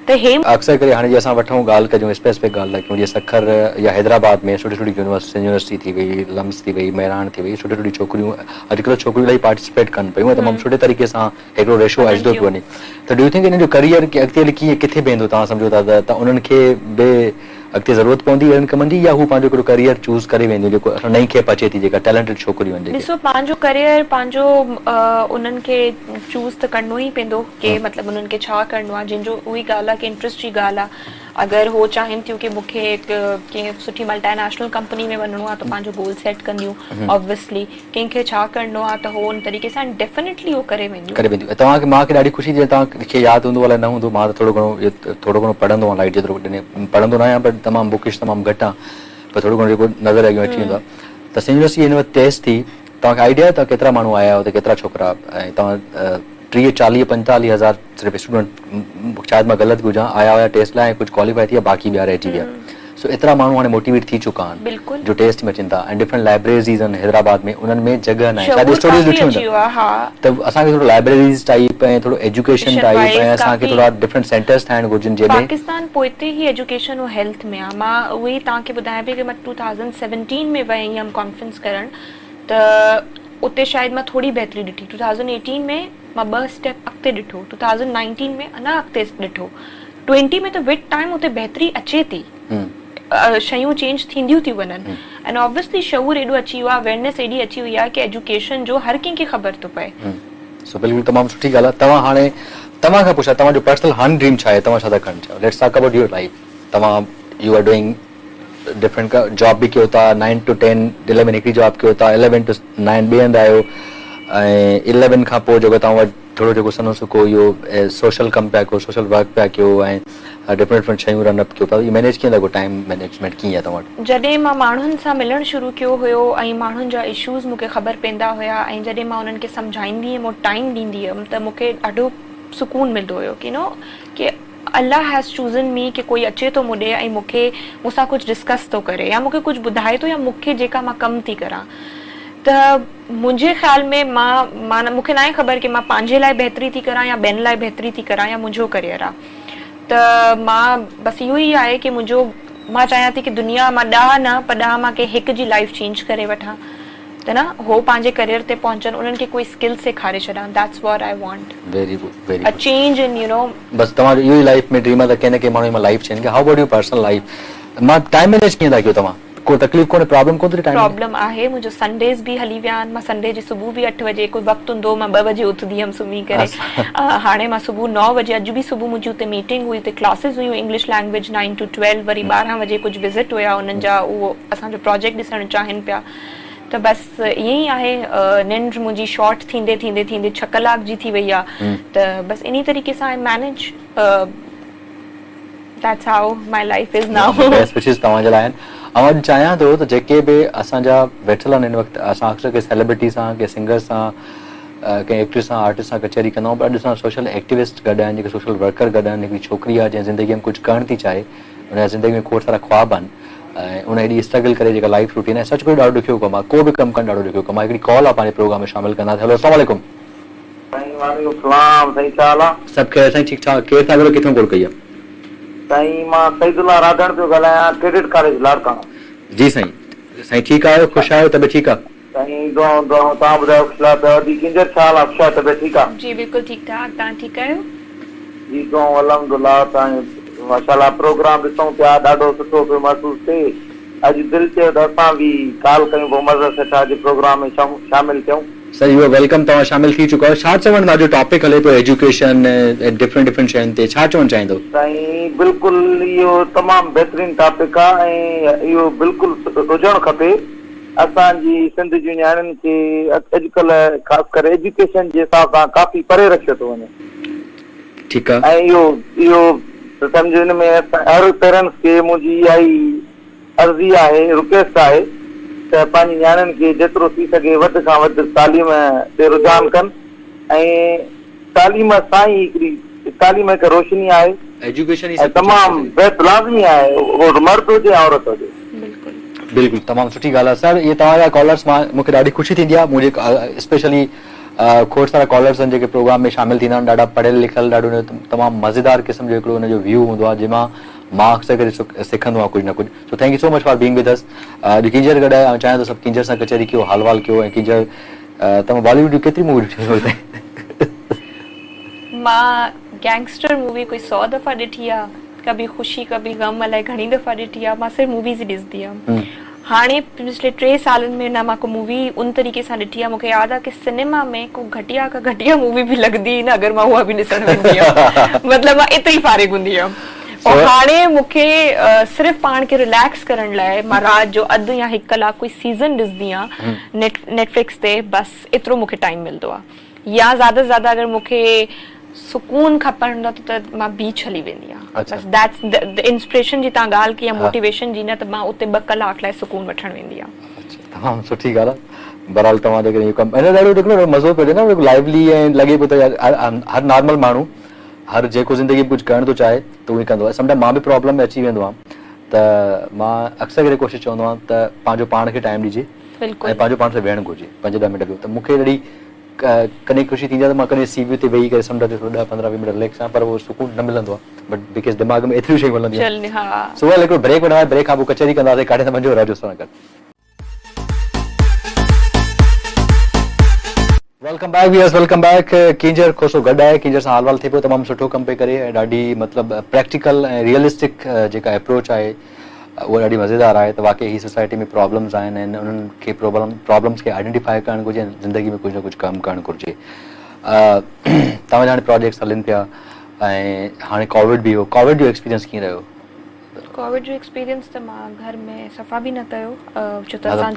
त हे अक्सर करे हाणे जीअं असां वठूं ॻाल्हि कयूं स्पेसिफिक ॻाल्हि था कयूं जीअं सखर या हैदराबाद में सुठी सुठी यूनिवर्सिटी थी वई, लम्स थी वई, मैरान थी वई, सुठी सुठी छोकिरियूं अॼुकल्ह छोकिरियूं इलाही पार्टिसिपेट कनि पियूं, तमामु सुठे तरीक़े सां हिकिड़ो रेशो अचंदो पियो वञे। त डू यू थिंक इन्हनि जो करियर अॻिते हली कीअं किथे वेंदो तव्हां सम्झो था त उन्हनि खे बि अॻिते ज़रूरत पवंदी अहिड़नि कमनि जी, या हू पंहिंजो हिकिड़ो करियर चूज़ करे वेंदियूं जेको नई खेप अचे थी, जेका टैलेंटेड छोकिरियूं आहिनि जेके? ॾिसो पंहिंजो करियर पंहिंजो उन्हनि खे चूज़ त करिणो ई पवंदो कि मतिलबु उन्हनि खे छा करिणो आहे, जंहिंजो उहा ॻाल्हि आहे कि इंट्रस्ट जी ॻाल्हि आहे। अगरि हो चाहिनि थियूं कि मूंखे कंहिं सुठी मल्टीनेशनल कंपनी में वञिणो आहे त पंहिंजो गोल सेट कंदियूं ऑब्वियसली, कंहिंखे छा करिणो आहे त हो उन तरीक़े सां डेफिनेटली उहो करे वेंदियूं। तव्हांखे मूंखे ॾाढी ख़ुशी थी, तव्हांखे यादि हूंदो अलाए न हूंदो, मां त थोरो घणो पढ़ंदो आहियां, लाइट जेतिरो पढ़ंदो न आहियां, बट तमामु बुकिश तमामु घटि आहे, पर थोरो घणो जेको नज़र अॻियां अची वेंदो आहे। त सिंध यूनिवर्सिटी हिन वक़्तु टेस्ट थी, तव्हांखे आइडिया आहे त केतिरा माण्हू आया हुते, केतिरा छोकिरा, ऐं तव्हां 30-40-45 हज़ार सिर्फ़ु स्टूडेंट, शायदि मां ग़लति हुजां, आया हुया टेस्ट लाइ, कुझु क्वालिफाई थी विया, बाक़ी ॿिया रहिजी विया। सो एतिरा माण्हू हाणे मोटिवेट थी चुका आहिनि जो टेस्ट में अचनि था, ऐं डिफरेंट लाइब्रेरीज़ आहिनि हैदराबाद में, उन्हनि में जॻह न आहे, शायदि स्टोरीज़ ॾिठियूं त असांखे थोरो लाइब्रेरीज़ टाइप ऐं थोरो एजुकेशन टाइप ऐं असांखे थोरा डिफरेंट सेंटर्स ठाहिण घुरिजनि जंहिंमें पाकिस्तान पोइते ई एजुकेशन ऐं हेल्थ में आहे। मां उहे ई तव्हांखे ॿुधायां पई कि मां 2017 में वई हुयमि कॉन्फ्रेंस करणु, त उते शायदि मां थोरी बहितरी ॾिठी। 2018 में मां 2 स्टेप अॻिते ॾिठो, 2019 में अञा अॻिते ॾिठो, 20 में त विद टाइम उते बहितरी अचे थी, शयूं चेंज थींदियूं थी वञनि, एंड ऑब्वियसली शऊर एॾो अची वियो आहे, अवेयरनेस एॾी अची वई आहे कि एजुकेशन जो हर कंहिंखे ख़बर थो पए। सो बिल्कुलु तमामु सुठी ॻाल्हि आहे। तव्हां हाणे तव्हां खां पुछां, तव्हांजो पर्सनल हाणे ड्रीम छा आहे, तव्हां छा था करणु चाहियो? Let's talk about your life. तव्हां you are doing different job बि कयो था, 9 to 10 11 हिकिड़ी जॉब कयो था, 11 to 9 ॿिए हंधि आहियो, ऐं 11 खां पोइ जेको तव्हां वटि थोरो जेको सनो सुको इहो सोशल कमु पिया कयो, सोशल वर्क पिया कयो, ऐं डिफरेंट शयूं रनअप कयो था, इहो मैनेज कीअं लॻो? टाइम मैनेजमेंट कीअं आहे तव्हां वटि? जॾहिं मां माण्हुनि सां मिलणु शुरू कयो हुयो ऐं माण्हुनि जा इश्यूज़ मूंखे ख़बर पवंदा हुया, ऐं जॾहिं मां उन्हनि खे सम्झाईंदी हुयमि और टाइम ॾींदी हुयमि, त मूंखे ॾाढो सुकून मिलंदो हुयो कि नो कि अल्लाह हैज़ चूज़न मी, कि कोई अचे थो मूंॾे ऐं मूंसां कुझु डिस्कस थो करे या मूंखे कुझु ॿुधाए थो या मूंखे जेका मां कमु थी करां। त मुंहिंजे ख़्याल में मां मूंखे न आहे ख़बर कि मां पंहिंजे लाइ बहितरी थी करां या ॿियनि लाइ बहितरी थी करां या मुंहिंजो करियर आहे। त मां बसि इहो ई आहे कि मां चाहियां थी कि दुनिया मां 10 न पर 10 मां कंहिं हिकु जी लाइफ चेंज करे वठां, त न हो पंहिंजे करियर ते पहुचनि, उन्हनि खे कोई स्किल सेखारे छॾां। That's what I want, very good, very a change in, you know. बस तव्हांजो इहो ई लाइफ में ड्रीम आहे त कंहिं न कंहिं माण्हू मां लाइफ चेंज कयां। हाउ अबाउट योर पर्सनल लाइफ? मां टाइम मैनेज कीअं था कयो तव्हां? कोई तकलीफ़ कोन्हे, प्रॉब्लम कोन थी? प्रॉब्लम आहे, मुंहिंजो संडेज़ बि हली विया आहिनि। मां संडे जी सुबुह बि 8 बजे, कोई वक़्तु हूंदो मां 2 बजे उथंदी हुयमि सुम्ही करे, हाणे मां सुबुह 9 बजे, अॼु बि सुबुह मुंहिंजी उते मीटिंग हुई, उते क्लासिस हुयूं इंग्लिश लैंग्वेज 9 to 12, वरी 12 बजे कुझु विज़िट हुया उन्हनि जा, उहो असांजो प्रोजेक्ट ॾिसणु चाहिनि पिया। त बसि ईअं ई आहे, निंड मुंहिंजी शॉर्ट थींदे थींदे 6 कलाक जी थी वई आहे, त बसि इन तरीक़े सां I manage. That's how my life is now. Best wishes तव्हांजे लाइ आहिनि। ऐं चाहियां थो त जेके बि असांजा वेठल आहिनि हिन वक़्तु, असां अक्सर कंहिं सेलिब्रिटी सां, कंहिं सिंगर सां, कंहिं एक्ट्रेस सां, आर्टिस्ट सां कचहरी कंदा आहियूं, पर अॼु असां सोशल एक्टिविस्ट गॾु आहिनि, जेके सोशल वर्कर गॾु आहिनि। हिकिड़ी छोकिरी आहे जंहिं ज़िंदगीअ में कुझु करणु थी चाहे, उनजी ज़िंदगी में खोड़ सारा ख्वाब आहिनि, ऐं उन एॾी स्ट्रगल करे जेका लाइफ रूटीन आहे, सच कोई ॾाढो ॾुखियो कमु आहे, को बि कमु करणु ॾाढो ॾुखियो कमु आहे। हिकिड़ी कॉल आहे पंहिंजे प्रोग्राम में शामिल कंदासीं। हेलो, अस्सलाम वालेकुम। सभु ख़ैर साईं, ठीकु ठाक। केरु था ॻाल्हायो, किथां कॉल कई आहे? साईं मां सईदुल्ला राधण पियो ॻाल्हायां, क्रेडिट कॉलेज लाड़काणा। जी साईं, साईं ठीकु आहियो, ख़ुशि आहियो, तबियत ठीकु आहे? साईं दुआऊं तव्हां ॿुधायो, किंजर छा हाल आहे? छा तबियत ठीकु आहे? जी बिल्कुलु ठीकु ठाक, तव्हां ठीकु आहियो? जी दुआऊं अल्हम्दुलिल्लाह। तव्हां माशाल्लाह प्रोग्राम ॾिसूं पिया, ॾाढो सुठो पियो महसूसु थिए। अॼु दिलि चयो त असां बि कॉल कयूं, पोइ मज़र सेठा जे प्रोग्राम में शामिल थियूं। सर यू आर वेलकम, तव्हां शामिल थी चुका आहियो। छा चवणु तव्हांजो टॉपिक हले पियो एजुकेशन, डिफरेंट शयुनि ते, छा चवणु चाहींदो? साईं बिल्कुलु इहो तमामु बहितरीनु टॉपिक आहे, ऐं इहो बिल्कुलु हुजणु खपे। असांजी सिंध जूं नियाणियुनि खे अॼुकल्ह ख़ासि करे एजुकेशन जे हिसाब सां काफ़ी परे रखियो थो वञे। ठीकु आहे। ऐं इहो सम्झो हिन में हर पेरेंट्स खे मुंहिंजी इहा ई अर्ज़ी आहे, रिक्वेस्ट आहे त पंहिंजी नियाणियुनि खे जेतिरो थी सघे वधि खां वधि तालीम ते रुझान कनि, ऐं तालीम सां ई हिकिड़ी तालीम हिकु रोशनी आहे, एजुकेशन तमामु बेहद लाज़मी आहे, उहो मर्द हुजे या औरत हुजे। बिल्कुलु तमामु सुठी ॻाल्हि आहे सर। इहे तव्हांजा कॉलर्स मूंखे ॾाढी ख़ुशी थींदी आहे। मुंहिंजे स्पेशली खोड़ सारा कॉलर्स आहिनि जेके प्रोग्राम में शामिल थींदा आहिनि, ॾाढा पढ़ियल लिखियल, ॾाढो तमामु मज़ेदार क़िस्म जो हिकिड़ो हुनजो व्यू हूंदो आहे जंहिंमां मां अक्सर करे सिखंदो आहियां कुझु न कुझु. So thank you so much for being with us. अॼु किंजर गॾु आहे, ऐं चाहियां थो सभु किंजर सां कचहरी कयो, हाल वाल कयो. ऐं किंजर तव्हां बॉलीवुड जूं केतिरी मूवी ॾिठियूं? मां गैंगस्टर मूवी कोई 100 दफ़ा ॾिठी आहे, कभी ख़ुशी कभी गम अलाए घणी दफ़ा ॾिठी आहे. मां सिर्फ़ु मूवीज़ ई ॾिसंदी हुयमि. हाणे पिछले 3 सालनि में न मां को मूवी उन तरीक़े सां ॾिठी आहे. मूंखे यादि आहे कि सिनेमा में को घटिया खां घटिया मूवी बि लॻंदी न अगरि मां उहा बि ॾिसण वेंदी हुयमि. मतिलबु मां एतिरी फारिग हूंदी हुयमि. और हाणे मूंखे सिर्फ़ु पाण खे रिलैक्स करण लाइ मां राति जो अधु या 1 कलाक कोई सीज़न ॾिसंदी आहियां नेटफ्लिक्स ते. बस एतिरो मूंखे टाइम मिलंदो आहे. या ज़्यादा से ज़्यादा अगरि मूंखे सुकून खपंदो त मां बीच हली वेंदी आहियां. बस दैट्स द इंस्पिरेशन जी तव्हां ॻाल्हि कई आहे, मोटिवेशन जी न, त मां उते 2 कलाक लाइ सुकून वठण वेंदी आहियां. तमामु सुठी ॻाल्हि आहे. बहरहाल तव्हां जेकॾहिं इहो कमु ॾाढो हिकिड़ो मज़ो पियो ॾिए न, लाइवली ऐं लॻे पियो त हर नॉर्मल माण्हू हर जेको ज़िंदगी में कुझु करणु थो चाहे त उहो ई कंदो आहे. समटाइम मां बि प्रॉब्लम में अची वेंदो आहियां, त मां अक्सर करे कोशिशि चवंदो आहियां त पंहिंजो पाण खे टाइम ॾिजे ऐं पंहिंजो पाण सां वेहणु घुरिजे 5-10 मिनट. त मूंखे अहिड़ी कॾहिं ख़ुशी थींदी आहे त मां कॾहिं सीवी ते वेही करे समुंड ते 10-15-20 मिनट रिलैक्स आहियां, पर उहो सुकून न मिलंदो आहे. बट बिकॉज़ दिमाग़ में एतिरियूं शयूं हलंदियूं आहिनि. सो हिकिड़ो ब्रेक वठंदा, ब्रेक खां पोइ कचहरी कंदासीं. काॾे त वञो, राजो सां गॾु. Welcome back viewers, welcome back. Kinjhar खोसो गॾु आहे, किंजर सां हाल वाल थिए पियो. तमामु सुठो कमु पियो करे ऐं ॾाढी मतिलबु प्रैक्टिकल ऐं रियलिस्टिक जेका अप्रोच आहे उहा ॾाढी मज़ेदार आहे. त वाकई ही सोसाइटी में प्रॉब्लम्स आहिनि ऐं उन्हनि खे प्रॉब्लम्स खे आइडेंटिफाई करणु घुरिजे ऐं ज़िंदगी में कुझु न कुझु कमु करणु घुरिजे. तव्हांजा हाणे प्रोजेक्ट्स हलनि पिया ऐं हाणे कोविड बि हो. कोविड जो एक्सपीरियंस कीअं रहियो? कोविड जो एक्सपीरियंस त मां घर में सफ़ा बि न कयो, छो त असां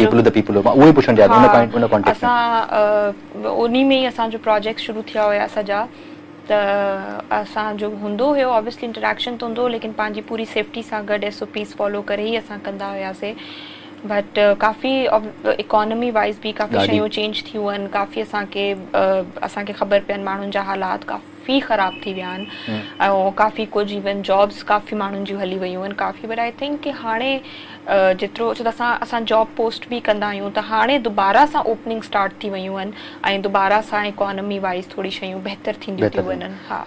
उन्ही में ई असांजो प्रोजेक्ट शुरू थिया हुया सॼा. त असांजो हूंदो हुयो ऑब्वियसली इंटरेक्शन त हूंदो, लेकिन पंहिंजी पूरी सेफ्टी सां गॾु SOPs फॉलो करे ई असां कंदा हुयासीं. बट काफ़ी इकोनॉमी वाइज़ बि काफ़ी शयूं चेंज थियूं आहिनि. काफ़ी असांखे ख़बर पियनि माण्हुनि जा हालात काफ़ी ख़राब थी विया आहिनि ऐं काफ़ी कुझु इवन जॉब्स काफ़ी माण्हुनि जूं हली वियूं आहिनि काफ़ी. बट आई थिंक कि हाणे जेतिरो छो त असां जॉब पोस्ट बि कंदा आहियूं त हाणे दुबारा सां ओपनिंग स्टार्ट थी वियूं आहिनि ऐं दुबारा सां इकोनॉमी वाइज़ थोरी शयूं बहितर थींदियूं थी वञनि. हा,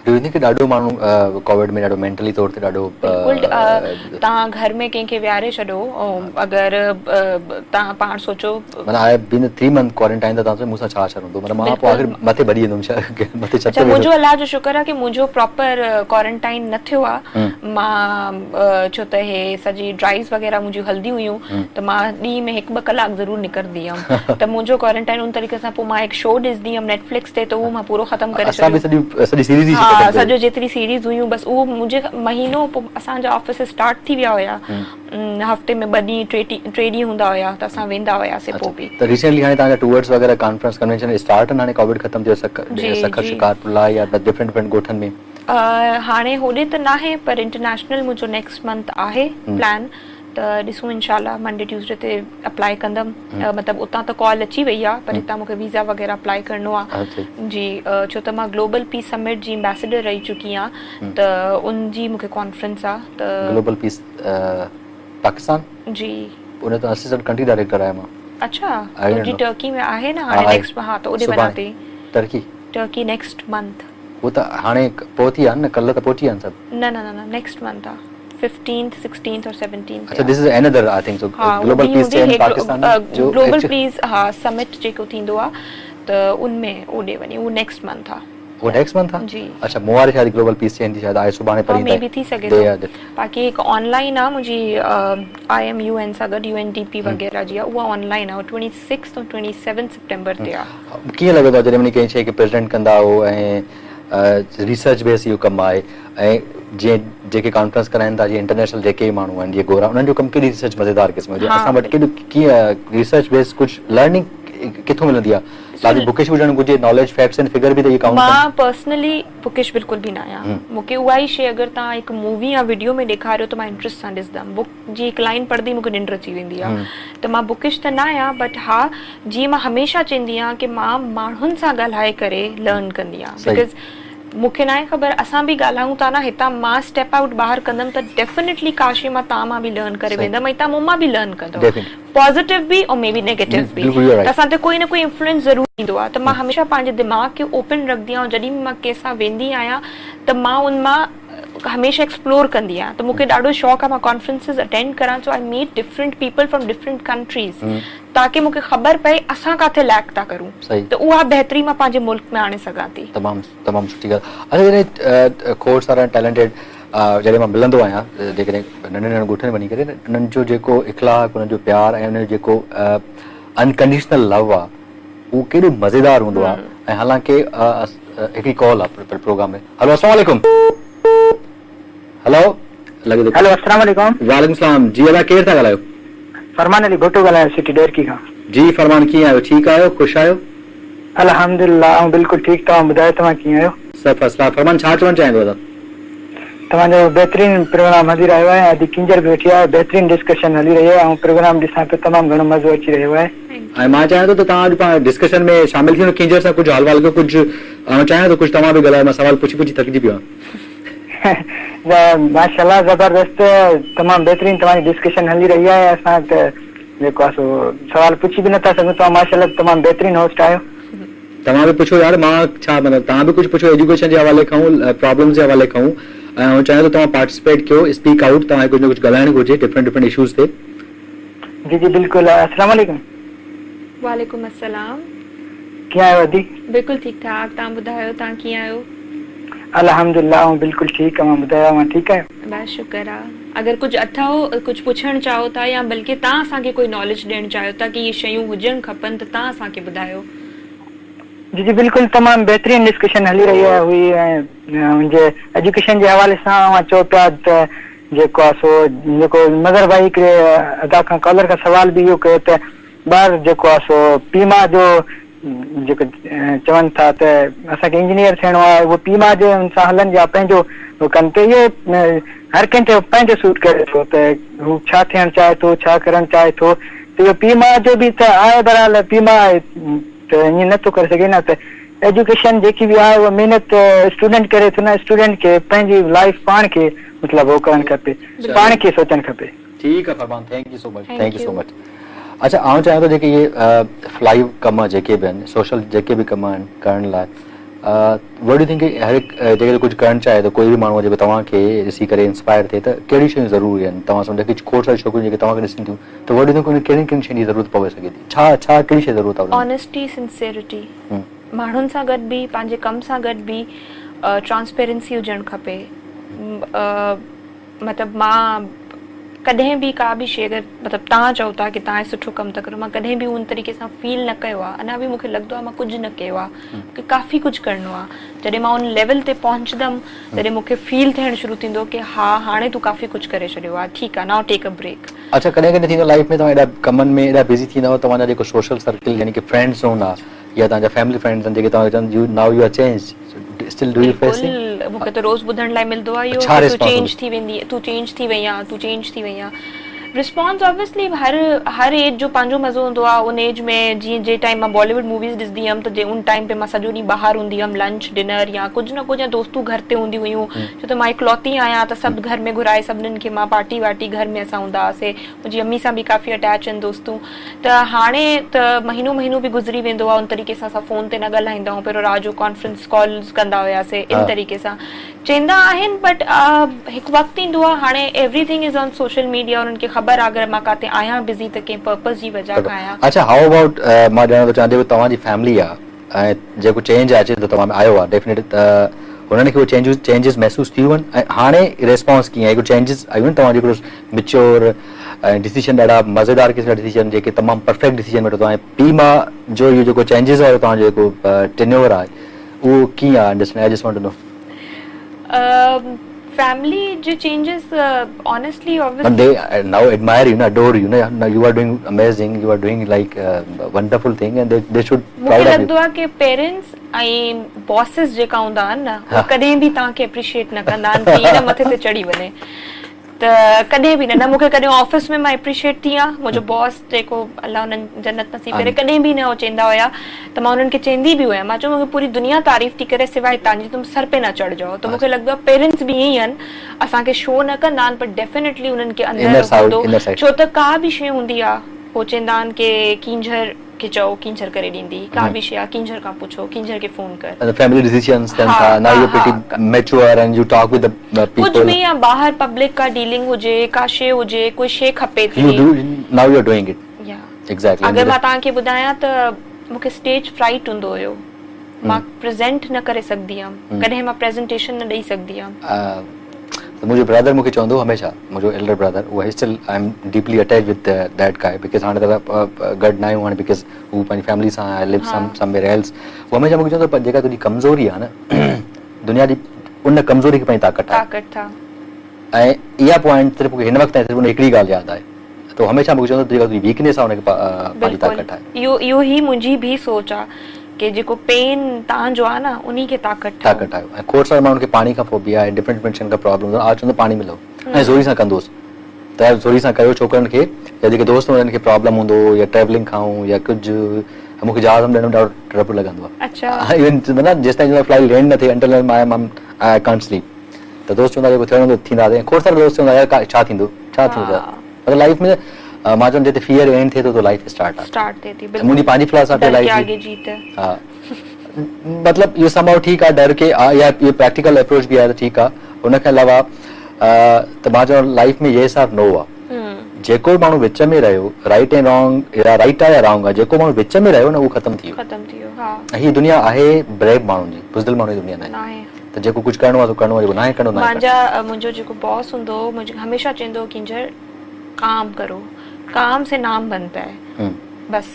ॾाढो माण्हू कोविड में ॾाढो मेंटली तौर ते ॾाढो तव्हां घर में कंहिंखे विहारे छॾो, अगरि तव्हां पाण सोचो आई बीन 3 मंथ क्वारंटाइन, त तव्हां मूंसां छा हूंदो? मतलब मां पोइ आख़िर मथे भॼी वेंदुमि मथे छत. मुंहिंजो अलाह जो शुक्र आहे कि मुंहिंजो प्रॉपर क्वारंटाइन न थियो आहे. मां छो त हे सॼी ड्राइव्स वग़ैरह मुंहिंजियूं हलंदी हुयूं त मां ॾींहं में 1-2 कलाक ज़रूरु निकिरंदी हुयमि. त मुंहिंजो क्वारंटाइन उन तरीक़े सां पोइ मां हिकु शो ॾिसंदी हुयमि नेटफ्लिक्स ते, त उहो मां पूरो ख़तमु करे छॾियो. हा, सॼो जेतिरी सीरीज़ हुयूं बसि उहो मुंहिंजे महीनो पोइ असांजा ऑफिस स्टार्ट थी विया हुया. हफ़्ते में 2 ॾींहं 3 ॾींहं हूंदा हुया त असां वेंदा हुयासीं. पोइ बि त रिसेंटली हाणे तव्हांजा टूर्स वग़ैरह कॉन्फ्रेंस कन्वेंशन स्टार्ट आहिनि. हाणे कोविड ख़तमु थियो सखर शिकारपुर या डिफरेंट ॻोठनि में? हाणे होॾे त न आहे, पर इंटरनेशनल मुंहिंजो नेक्स्ट मंथ आहे प्लान. त ॾिसूं इंशाल्लाह मंडे ट्यूसडे ते अप्लाई कंदमि. मतिलबु उतां त कॉल अची वई आहे, पर हितां मूंखे वीज़ा वग़ैरह अप्लाई करिणो आहे जी. छो त मां ग्लोबल पीस समिट जी एम्बेसडर रही चुकी आहियां, त उनजी मूंखे कॉन्फ्रेंस आहे. त ग्लोबल पीस पाकिस्तान जी उन त असिस्टेंट कंट्री डायरेक्टर आहियां मां. अच्छा, तुंहिंजी टर्की में आहे न हाणे नेक्स्ट? हा, त ओॾे वञा थी. Turkey next month. वो त हाणे पहुती आहे न, कल्ह त पहुची आहिनि सभु? न नेक्स्ट मंथ आहे, 15th 16th और 17th. अच्छा, this is another I think so global piece इन पाकिस्तान जो ग्लोबल पीस हा समिट जेको थींदो आहे त उनमें ओॾे वञी वो नेक्स्ट मंथ आहे. वो नेक्स्ट मंथ आहे जी. अच्छा, मोवारे शायद ग्लोबल पीस चेंज शायद आए सुभाणे परी में भी थी सके थो. बाकी एक ऑनलाइन आहे मुंहिंजी IMUN सां गॾु UNDP वग़ैरह जी आहे, उहा ऑनलाइन आहे. 26 और 27 सितंबर ते आहे. कीअं लॻंदो आहे जॾहिं वञी कंहिं शइ खे प्रेज़ेंट कंदा हो ऐं रिसर्च बेस इहो कमु आहे ऐं जीअं जेके कॉन्फ्रेंस कराइनि था जीअं इंटरनेशनल जेके माण्हू आहिनि जीअं गोरा, उन्हनि जो कमु केॾी रिसर्च मज़ेदार क़िस्म हुजे. असां वटि केॾो कीअं रिसर्च बेस कुझु लर्निंग किथों मिलंदी आहे? बाक़ी बुकिश हुजणु घुरिजे, नॉलेज फैक्ट्स एंड फिगर बि त इहे काउंट. मां पर्सनली बुकिश बिल्कुलु बि न आहियां. मूंखे उहा ई शइ अगरि तव्हां हिकु मूवी या वीडियो में ॾेखारियो त मां इंट्रस्ट सां ॾिसंदमि. बुक जी हिकु लाइन पढ़ंदी मूंखे निंड अची वेंदी आहे. त मां बुकिश त न आहियां, बट हा जीअं मां हमेशह चवंदी आहियां कि मां माण्हुनि सां ॻाल्हाए करे लर्न कंदी आहियां. बिकॉज़ मूंखे ना आहे ख़बर असां बि ॻाल्हायूं था न हितां मां स्टेप आउट ॿाहिरि कंदमि त डेफिनेटली काशी मां तव्हां मां बि लर्न करे वेंदमि ऐं तव्हां मूं मां बि लर्न कंदव पॉज़िटिव बि ऐं मे बी नेगेटिव बि त असां ते कोई न कोई इन्फ्लुएंस ज़रूर ईंदो आहे त मां हमेशह पंहिंजे दिमाग़ खे ओपन रखंदी आहियां जॾहिं बि मां कंहिंसां वेंदी आहियां त मां उन मां हमेशह एक्सप्लोर कंदी आहियां त मूंखे ॾाढो शौक़ु आहे मां कॉन्फ्रेंसिस अटेंड करां so I meet different people from different countries ताकि मूंखे ख़बर पए असां काथे लैक था करूं त उहा बहितरी मां पंहिंजे मुल्क में आणे सघां थी तमामु सुठी ॻाल्हि अच्छा जॾहिं खोड़ सारा टैलेंटेड जॾहिं मां मिलंदो आहियां जेकॾहिं नंढे नंढे ॻोठनि में वञी करे उन्हनि जो जेको इख़लाक़ उन्हनि जो प्यार ऐं उन्हनि जो जेको अनकंडीशनल लव आहे उहो केॾो मज़ेदार हूंदो आहे ऐं हालांकि हिकिड़ी कॉल आहे प्रोग्राम में हेलो अस्सलाम वालेकुम हेलो हेलो अस्सलाम वालेकुम वालेकुम सलाम जी अदा केरु था ॻाल्हायो फरमान अली भुट्टो ॻाल्हायो सिटी डेरकी खां जी फरमान कीअं आहियो ठीकु आहियो ख़ुशि आहियो अल्हम्दुलिल्लाह ऐं बिल्कुलु ठीकु तव्हां ॿुधायो तव्हां कीअं आहियो सभु फर्स्ट क्लास फरमान छा चवणु चाहींदो दादा तव्हांजो बहितरीन प्रोग्राम हली रहियो आहे अॼु किंजर बि वेठी आहे बहितरीन डिस्कशन हली रही आहे ऐं प्रोग्राम ॾिसां पियो तमामु घणो मज़ो अची रहियो आहे ऐं मां चाहियां थो त तव्हां अॼु पाण डिस्कशन में शामिल थी वञो किंजर सां कुझु हाल वाल कयो कुझु चाहियां थो कुझु तव्हां बि ॻाल्हायो मां सवाल पुछी थकिजी पियो आहियां माशाल्लाह ज़बरदस्त तमामु बहितरीन तव्हांजी डिस्कशन हली रही आहे असां त जेको आहे सो सवाल पुछी बि नथा सघूं तव्हां माशाल्लाह तमामु बहितरीन होस्ट आहियो तव्हां बि पुछो यार मां छा मतिलबु तव्हां बि कुझु पुछो एजुकेशन जे हवाले खां प्रॉब्लम्स जे हवाले खां ऐं चाहियां थो तव्हां पार्टिसिपेट कयो स्पीक आउट तव्हांखे कुझु न कुझु ॻाल्हाइणु घुरिजे डिफरेंट इशूज़ ते जी जी बिल्कुलु अस्सलाम वालेकुम वालेकुम अस्सलाम कीअं आहियो अदी बिल्कुलु ठीकु ठाक तव्हां ॿुधायो तव्हां कीअं आहियो अल्हम्दुलिल्लाह ऐं बिल्कुलु ठीकु आहे मां ॿुधायो मां ठीकु आहियां बस शुक्र आहे अगरि कुझु अथव कुझु पुछणु चाहियो था या बल्कि तव्हां असांखे कोई नॉलेज ॾियणु चाहियो था कि इहे शयूं हुजणु खपनि त तव्हां असांखे ॿुधायो जी जी बिल्कुलु तमामु बहितरीन डिस्कशन हली रही आहे हुई ऐं मुंहिंजे एजुकेशन जे हवाले सां मां चओ पिया त जेको आहे सो जेको मज़र भाई हिकिड़े अदा खां कॉलर खां सवाल बि इहो कयो त ॿार जेको आहे सो पीउ माउ जो जेको चवनि था त असांखे इंजीनियर थियणो आहे उहो पीउ माउ जे सां हलनि या पंहिंजो उहो कनि त इहो हर कंहिंजो पंहिंजो सूट करे थो त हू छा थियणु चाहे थो छा करणु चाहे थो त इहो पीउ माउ जो बि त आहे बरहाल पीउ माउ त ईअं नथो करे सघे न त एजुकेशन जेकी बि आहे उहा महिनत स्टूडेंट करे थो न स्टूडेंट खे पंहिंजी लाइफ पाण खे मतिलबु उहो करणु खपे पाण खे सोचणु खपे ठीकु आहे फरमान थैंक यू सो मच अच्छा आउं चाहियां थो जेके इहे फ्लाई कम जेके बि आहिनि सोशल जेके बि कम आहिनि करण लाइ वट यू थिंक हर हिकु जेके कुझु करणु चाहे त कोई बि माण्हू जेको तव्हांखे ॾिसी करे इंस्पायर थिए त कहिड़ी शयूं ज़रूरी आहिनि तव्हां सम्झो की खोड़ सारी छोकिरियूं जेके तव्हांखे ॾिसनि थियूं त वट यू थिंक कहिड़ी कहिड़ी शयुनि जी ज़रूरत पवे सघे थी छा कहिड़ी शइ ज़रूरत आहे ऑनेस्टी सिंसियरिटी माण्हुनि सां गॾु बि पंहिंजे कम सां गॾु बि ट्रांसपेरेंसी हुजणु खपे मतिलबु मां कॾहिं बि का बि शइ अगरि मतिलबु तव्हां चओ था की तव्हां सुठो कमु था करो मां कॾहिं बि उन तरीक़े सां फील न कयो आहे अञा बि मूंखे लॻंदो आहे मां कुझु न कयो आहे की काफ़ी कुझु करिणो आहे जॾहिं मां उन लेवल ते पहुचंदमि तॾहिं मूंखे फील थियणु शुरू थींदो की हा हाणे तूं काफ़ी कुझु करे छॾियो आहे ठीकु आहे नाउ टेक अ ब्रेक अच्छा कॾहिं कॾहिं थींदो लाइफ में तव्हां एॾा कमनि में एॾा बिज़ी थींदव तव्हांजा जेको सोशल सर्कल यानी की फ्रेंड ज़ोन आहे या तव्हांजा फैमिली फ्रेंड्स आहिनि जेके तव्हां चवनि now you are change still do you face it मूंखे त रोज़ ॿुधण लाइ मिलंदो आहे इहो तूं चेंज थी वेंदी तूं चेंज थी वई आहे तूं चेंज थी वई आहे रिस्पॉन्स ऑब्वियसली हर एज जो पंहिंजो मज़ो हूंदो आहे उन एज में जीअं जे टाइम मां बॉलीवुड मूवीज़ ॾिसंदी हुअमि त उन टाइम पे मां सॼो ॾींहुं ॿाहिरि हूंदी हुअमि लंच डिनर या कुझु न कुझु या दोस्तूं घर ते हूंदी हुयूं छो त मां इकलौती आहियां त सभु घर में घुराए सभिनीनि खे मां पार्टी वार्टी घर में असां हूंदा हुआसीं मुंहिंजी अम्मी सां बि काफ़ी अटैच आहिनि दोस्तूं त हाणे त महीनो बि गुज़री वेंदो आहे उन तरीक़े सां असां फ़ोन ते न ॻाल्हाईंदा आहियूं पहिरियों राति जो कॉन्फ्रेंस कॉल्स कंदा हुआसीं इन तरीक़े सां चवंदा आहिनि बट हिकु वक़्तु ईंदो आहे हाणे everything is on social media उन्हनि खे ख़बर आहे अगरि मां काथे आहियां बिज़ी त कंहिं पर्पस जी वजह खां आहियां अच्छा हाउ अबाउट मां ॼाणणु थो चाहियां जेको तव्हांजी फैमिली आहे ऐं जेको चेंज अचे थो तव्हां में आयो आहे डेफिनेट त हुननि खे उहे चेंजिस महसूसु थियूं आहिनि ऐं हाणे रिस्पॉन्स कीअं आहे हिकु चेंजिस आयूं आहिनि तव्हां जेको मिच्योर ऐं डिसीजन ॾाढा मज़ेदार क़िस्म जा डिसीजन जेके तमामु परफेक्ट डिसीजन वठो तव्हां पीउ माउ जो इहो जेको चेंजिस आहे तव्हांजो जेको टेन्योर आहे उहो कीअं आहे understand I just want to know family the changes honestly obviously and they now admire you adore you now you are doing amazing you are doing like a wonderful thing and they should मुझे लगदो है कि parents ऐं bosses जेका हूंदा आहिनि न कॾहिं बि तव्हांखे एप्रिशिएट न कंदा आहिनि कि इन मथे ते चढ़ी वञे त कॾहिं बि न मूंखे कॾहिं ऑफिस में मां एप्रिशिएट थी आहियां मुंहिंजो बॉस जेको अलाह उन्हनि जन्नत नसीब करे कॾहिं बि न हो चवंदा हुया त मां उन्हनि खे चवंदी बि हुयमि मां चयो मूंखे पूरी दुनिया तारीफ़ थी करे सिवाय तव्हांजी तुम सर पे न चढ़जो त मूंखे लॻंदो आहे पेरेंट्स बि ईअं ई आहिनि असांखे शो न कंदा आहिनि पर डेफिनेटली उन्हनि खे अंदरि छो त का बि शइ हूंदी आहे हो चवंदा आहिनि की कींझर खे चओ कींझर करे ॾींदी का बि शइ आहे कींझर खां पुछो कींझर खे फोन कर the family decisions then now you're pretty mature and you talk with the people कुछ भी या बाहर पब्लिक का डीलिंग हुजे का शइ हुजे कोई शइ खपे थी you do now you're doing it या exactly अगर मां तव्हांखे ॿुधायां त मूंखे स्टेज फ्राइट हूंदो हुयो मां प्रेज़ेंट न करे सघंदी हुयमि कॾहिं मां प्रेज़ेंटेशन न ॾेई सघंदी हुयमि त मुंहिंजो ब्रदर मूंखे चवंदो हमेशा मुंहिंजो एल्डर ब्रदर उहो still I am deeply attach with that guy because हाणे त गॾु न आहियूं हाणे बिकॉज़ हू पंहिंजी फैमिली सां आई लिव समवेयर एल्स उहो हमेशा मूंखे चवंदो पर जेका तुंहिंजी कमज़ोरी आहे न दुनिया जी उन कमज़ोरी खे पंहिंजी ताक़त आहे ऐं इहा पॉइंट सिर्फ़ु मूंखे हिन वक़्तु सिर्फ़ु उन हिकिड़ी ॻाल्हि यादि आहे त उहो हमेशा मूंखे चवंदो जेका तुंहिंजी वीकनेस आहे उनखे पंहिंजी ताक़त आहे इहो ई मुंहिंजी बि सोच आहे कि जेको पेन तव्हांजो आहे न उन्ही खे ताक़त आहे ऐं खोड़ सारा माण्हुनि खे पाणी खां फोबिया आहे डिफरेंट डिफरेंट का प्रॉब्लम आज चवंदो पाणी मिलो ऐं ज़ोरी सां कंदोसि त ज़ोरी सां कयो छोकिरनि खे या जेके दोस्त हुननि खे प्रॉब्लम हूंदो या ट्रेवलिंग खां या कुझु मूंखे जहाज़ में ॾाढो डपु लॻंदो आहे इवन मतिलबु जेसि ताईं फ्लाइट लैंड न थिए अंटिल आई कांट स्लीप त दोस्त चवंदा जेको थियणो थींदा खोड़ सारा दोस्त चवंदा यार छा थींदो मतिलबु लाइफ में मां चवंदो जिते फियर एंड थिए थो त लाइफ स्टार्ट थिए थी मुंहिंजी पंहिंजी फिलॉसफी लाइफ हा मतिलबु इहो समाओ ठीकु आहे डर के या इहो प्रैक्टिकल अप्रोच बि आहे त ठीकु आहे हुनखे अलावा त मां चवां लाइफ में ये हिसाब नो आहे जेको माण्हू विच में रहियो राइट एंड रॉन्ग या राइट आहे या रॉन्ग आहे जेको माण्हू विच में रहियो न उहो ख़तमु थी वियो ऐं हीअ दुनिया आहे ब्रेव माण्हुनि जी बुज़दिल माण्हुनि जी दुनिया न आहे त जेको कुझु करिणो आहे करिणो आहे जेको न आहे करिणो आहे मुंहिंजो जेको बॉस हूंदो मुंहिंजो हमेशह चवंदो कींझर काम करो काम से नाम बनता है बस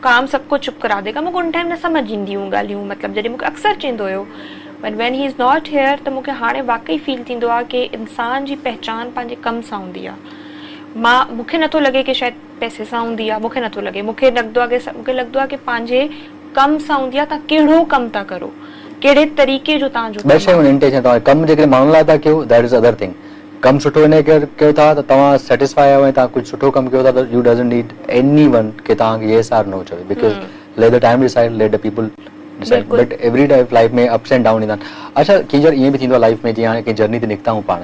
काम सबको चुप करा देगा मूंखे उन टाइम न समझ ईंदी हूं ॻाल्हियूं मतिलबु जॾहिं मूंखे अक्सर चवंदो हुयो but when he is not here त मूंखे हाणे वाकई फील थींदो आहे कि इंसान जी पहचान पंहिंजे कम सां हूंदी आहे मूंखे नथो लॻे कि शायदि पैसे सां हूंदी आहे मूंखे नथो लॻे मूंखे लॻंदो आहे कि पंहिंजे कम सां हूंदी आहे तव्हां कहिड़ो कमु था करो कहिड़े तरीक़े जो तव्हांजो कमु जेके माण्हुनि लाइ था कयो दैट इज़ अदर थिंग कमु सुठो हिन कयो था त तव्हां सेटिस्फाई आहियो ऐं तव्हां कुझु सुठो कमु कयो था त U doesn't need any one कि तव्हांखे ये सार न चवे because let the time decide let the people decide but every time life में अप्स एंड डाउन ईंदा आहिनि अच्छा कींझर ईअं बि थींदो आहे लाइफ में जीअं हाणे कंहिं जर्नी ते निकिता आहियूं पाण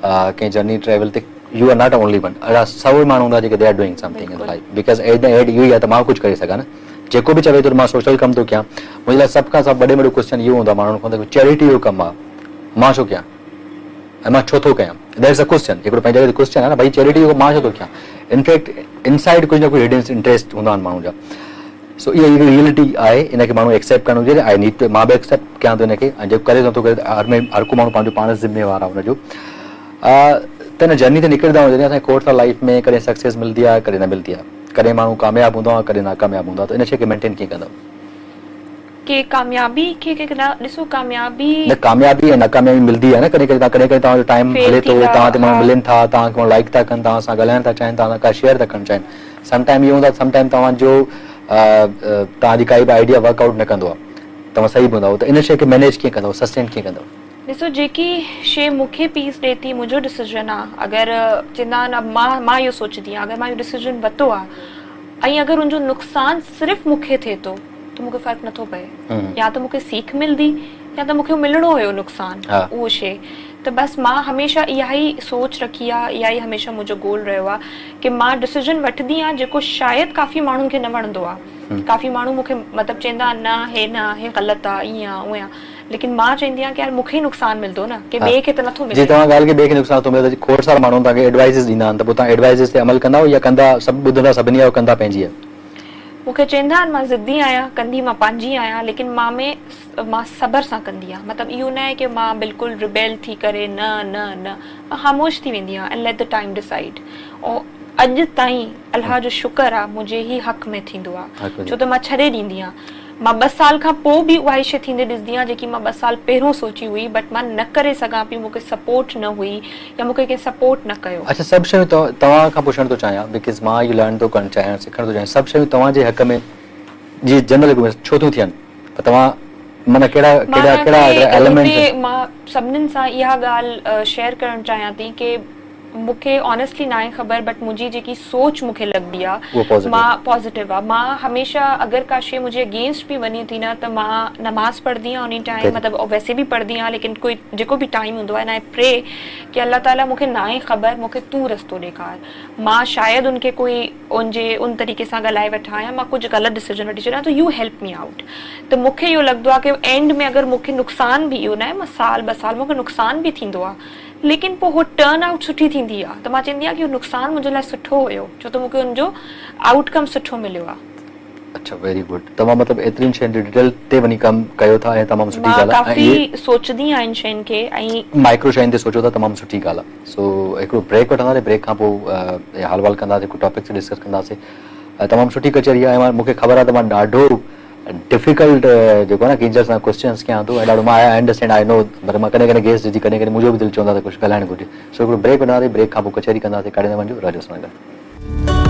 कंहिं जर्नी ट्रेवल ते you are not only one अहिड़ा सभु माण्हू हूंदा जेके they are doing something in life because at the end इहो ई आहे त मां कुझु करे सघां न जेको बि चवे थो मां सोशल कमु थो कयां मुंहिंजे लाइ सभ खां सभु वॾे क्वेश्चन इहो हूंदो आहे माण्हुनि खां चैरिटी जो कमु आहे मां छो कयां ऐं मां छो थो कयां दैट इज़ अ क्वेश्चन हिकिड़ो पंहिंजे क्वेश्चन आहे न भई चैरिटी जो मां छो थो कयां इनफैक्ट इनसाइड कुझु न कुझु हिडन इंटरेस्ट हूंदा आहिनि माण्हू जा सो इहा हिकिड़ी रियलिटी आहे इनखे माण्हू एक्सेप्ट करणु हुजे आई नीड मां बि एक्सेप्ट कयां थो हिनखे ऐं जेको करे नथो करे हर को माण्हू पंहिंजो पाण ज़िम्मेवार आहे हुनजो त हिन जर्नी ते निकिरंदा आहियूं जॾहिं असांखे खोड़ सां लाइफ में कॾहिं सक्सेस मिलंदी आहे कॾहिं न मिलंदी आहे कॾहिं माण्हू कामयाबु हूंदो आहे कॾहिं नाकामयाबु हूंदो आहे त इन शइ खे मेंटेन कीअं कंदो कि कामयाबी खे ॾिसो कामयाबी ऐं नाकामयाबी मिलंदी आहे न कॾहिं कॾहिं तव्हांजो टाइम हले थो तव्हां ते माण्हू मिलनि था तव्हांखे माण्हू लाइक था कनि तव्हां सां ॻाल्हाइण था चाहिनि तव्हां का शेयर था करणु चाहिनि समटाइम इहो हूंदो आहे समटाइम तव्हांजो तव्हांजी काई बि आइडिया वर्कआउट न कंदो आहे तव्हां सही बि हूंदव त इन शइ खे मैनेज कीअं कंदव सस्टेन कीअं कंदव ॾिसो जेकी शइ मूंखे पीस ॾिए थी मुंहिंजो डिसीजन आहे अगरि चवंदा आहिनि मां इहो सोचंदी आहियां अगरि मां इहो डिसीजन वरितो आहे ऐं अगरि हुनजो नुक़सानु सिर्फ़ु मूंखे थिए थो त मूंखे फ़र्क़ु नथो पए या त मूंखे सीख मिलंदी या त मूंखे मिलणो हुयो नुक़सानु उहो शइ त बसि मां हमेशह इहा ई सोच रखी आहे इहा ई हमेशह मुंहिंजो गोल रहियो आहे कि मां डिसीजन वठंदी आहियां जेको शायदि काफ़ी माण्हुनि खे न वणंदो आहे काफ़ी माण्हू मूंखे मतिलबु चवंदा आहिनि न हे ग़लति आहे ईअं आहे उअं आहे लेकिन मां चवंदी आहियां कि यार मूंखे ई नुक़सानु मिलंदो न कि ॿिए खे त नथो मिले तव्हां ॻाल्हि खे ॿिए खे नुक़सानु थो मिले त खोड़ सारा माण्हू तव्हांखे एडवाइज़िस ॾींदा आहिनि त पोइ तव्हां एडवाइज़िस ते अमल कंदा या कंदा सभु ॿुधंदा सभिनी जा कंदा पंहिंजी मूंखे चवंदा आहिनि मां ज़िद्दी आहियां कंदी मां पंहिंजी आहियां लेकिन मां सबर सां कंदी आहियां मतिलबु इहो न आहे कि मां बिल्कुलु रिबेल थी करे न मां ख़ामोश थी वेंदी आहियां and let the time decide ऐं अॼु ताईं अल्लाह जो शुक्र आहे मुंहिंजे ई हक़ में थींदो आहे छो त मां छॾे ॾींदी आहियां मां 2 साल खां पोइ बि उहा ई शइ थींदे ॾिसंदी आहियां जेकी मां 2 साल पहिरियों सोची हुई बट मां न करे सघां पई मूंखे सपोर्ट न हुई या मूंखे कंहिं सपोर्ट न कयो अच्छा सभु शयूं तव्हां खां पुछणु थो चाहियां बिकॉज़ मां इहो लर्न थो करणु चाहियां सिखणु थो चाहियां सभु शयूं तव्हांजे हक़ में जी जनरल छो थियूं थियनि त तव्हां माना कहिड़ा एलिमेंट मां सभिनीनि सां इहा ॻाल्हि शेयर करणु चाहियां थी कि मूंखे ऑनेस्टली ना आहे ख़बर, बट मुंहिंजी जेकी सोच मूंखे लॻंदी उहो आहे positive। मां पॉजिटिव आहे। मां हमेशह अगरि का शइ मुंहिंजे अगेंस्ट बि वञे थी न, त मां नमाज़ पढ़ंदी आहियां उन टाइम, Very। मतिलबु वैसे बि पढ़ंदी आहियां, लेकिन कोई जेको बि टाइम हूंदो आहे, ऐं प्रे कि अल्लाह ताला मूंखे ना आहे ख़बर, मूंखे तूं रस्तो ॾेखार। मां शायदि उनखे कोई उन तरीक़े सां ॻाल्हाए वठां या मां कुझु ग़लति डिसीजन वठी छॾियां, त यू हेल्प मी आउट। त मूंखे इहो लॻंदो आहे कि एंड में अगरि मूंखे नुक़सान बि, इहो न आहे मां साल 2 साल मूंखे नुक़सान बि थींदो आहे, लेकिन पोइ उहो टर्न आउट सुठी थींदी आहे। त मां चवंदी आहियां कि उहो नुक़सान मुंहिंजे लाइ सुठो हुयो, छो त मूंखे हुनजो आउटकम सुठो मिलियो आहे। अच्छा, वेरी गुड। तव्हां मतिलबु एतिरियुनि शयुनि जी डिटेल ते वञी कमु कयो था ऐं तमामु सुठी मां ॻाल्हि आहे। काफ़ी सोचंदी आहियां इन शयुनि खे, ऐं माइक्रो शयुनि ते सोचो था, तमामु सुठी ॻाल्हि आहे। सो हिकिड़ो ब्रेक वठंदासीं, ब्रेक खां पोइ हाल वाल कंदासीं, कुझु टॉपिक्स डिस्कस कंदासीं। तमामु सुठी कचहरी आहे ऐं मूंखे ख़बर आहे त मां ॾाढो डिफिकल्ट जेको आहे न कींजर सां क्वेश्चन्स कयां थो, ऐं ॾाढो मां आई अंडरस्टैंड, आई नो, पर मां कॾहिं कॾहिं गेस्ट जी कॾहिं कॾहिं मुंहिंजो बि दिलि चवंदा त कुझु ॻाल्हाइणु घुरिजे। सो हिकिड़ो ब्रेक वठंदासीं, ब्रेक खां पोइ कचहरी कंदासीं। काॾे न वञो, राजस्थान।